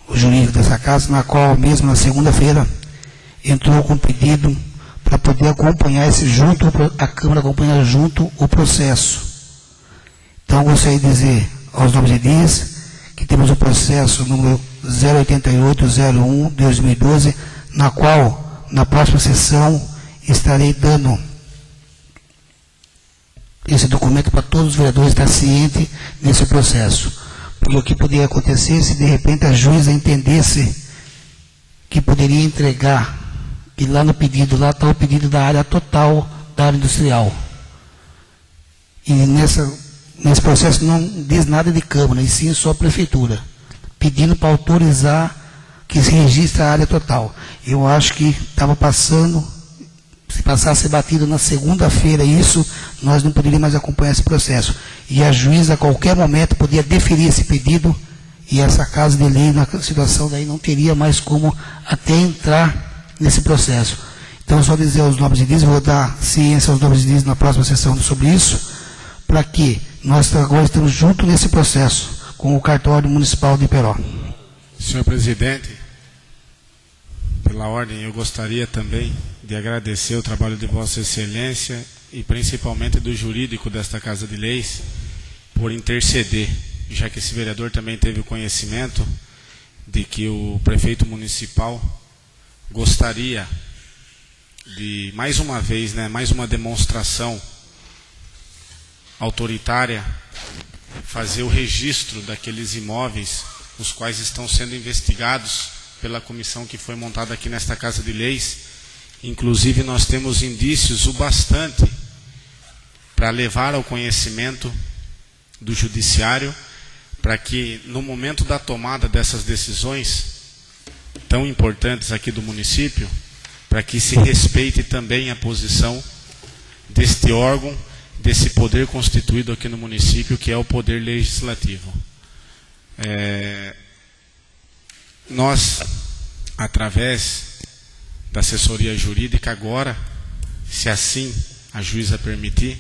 [SPEAKER 1] o jurídico dessa casa, na qual mesmo na segunda-feira entrou com pedido para poder acompanhar a Câmara acompanhar junto o processo. Então gostaria de dizer aos nobres edis que temos o processo número 08801/2012, na qual na próxima sessão estarei dando esse documento para todos os vereadores estar cientes nesse processo. Porque o que poderia acontecer se de repente a juíza entendesse que poderia entregar, e lá no pedido, lá está o pedido da área total, da área industrial. E nesse processo não diz nada de Câmara, e sim só a Prefeitura, pedindo para autorizar que se registre a área total. Eu acho que estava passando, se passasse batido na segunda-feira isso, nós não poderíamos mais acompanhar esse processo. E a juíza a qualquer momento podia deferir esse pedido, e essa casa de lei, na situação daí, não teria mais como até entrar nesse processo. Então, só dizer aos nobres edis, vou dar ciência aos nobres edis na próxima sessão sobre isso, para que nós agora estamos juntos nesse processo, com o cartório municipal de Iperó.
[SPEAKER 8] Senhor presidente, pela ordem, eu gostaria também de agradecer o trabalho de Vossa Excelência e principalmente do jurídico desta Casa de Leis por interceder, já que esse vereador também teve o conhecimento de que o prefeito municipal gostaria de, mais uma vez, mais uma demonstração autoritária, fazer o registro daqueles imóveis, os quais estão sendo investigados pela comissão que foi montada aqui nesta Casa de Leis. Inclusive, nós temos indícios o bastante para levar ao conhecimento do judiciário, para que, no momento da tomada dessas decisões tão importantes aqui do município, para que se respeite também a posição deste órgão, desse poder constituído aqui no município, que é o poder legislativo. Nós, através da assessoria jurídica, agora, se assim a juíza permitir,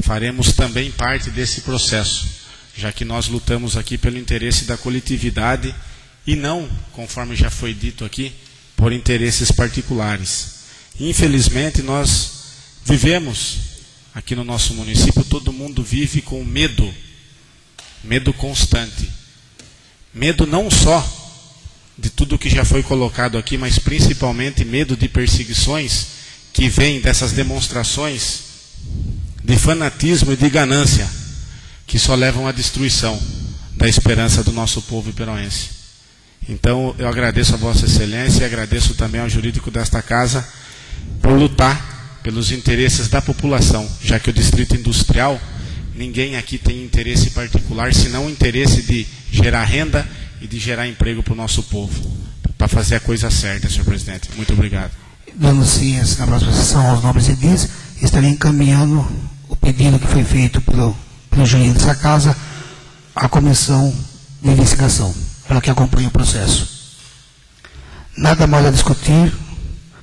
[SPEAKER 8] faremos também parte desse processo, já que nós lutamos aqui pelo interesse da coletividade e não, conforme já foi dito aqui, por interesses particulares. Infelizmente, nós vivemos aqui no nosso município, todo mundo vive com medo constante. Medo não só de tudo que já foi colocado aqui, mas principalmente medo de perseguições que vêm dessas demonstrações de fanatismo e de ganância, que só levam à destruição da esperança do nosso povo iperoense. Então, eu agradeço a Vossa Excelência e agradeço também ao jurídico desta casa por lutar pelos interesses da população, já que o Distrito Industrial, ninguém aqui tem interesse particular, senão o interesse de gerar renda e de gerar emprego para o nosso povo, para fazer a coisa certa, senhor presidente. Muito obrigado.
[SPEAKER 1] Dando ciência na próxima sessão aos nobres edis, estarei encaminhando o pedido que foi feito pelo jurídico dessa casa à comissão de investigação, para que acompanhe o processo. Nada mais a discutir,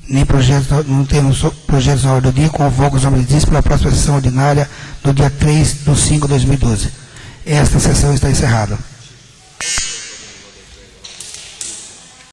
[SPEAKER 1] nem projetos, não temos projetos na ordem do dia, convoco os nobres edis para a próxima sessão ordinária do dia 3/5/2012. Esta sessão está encerrada.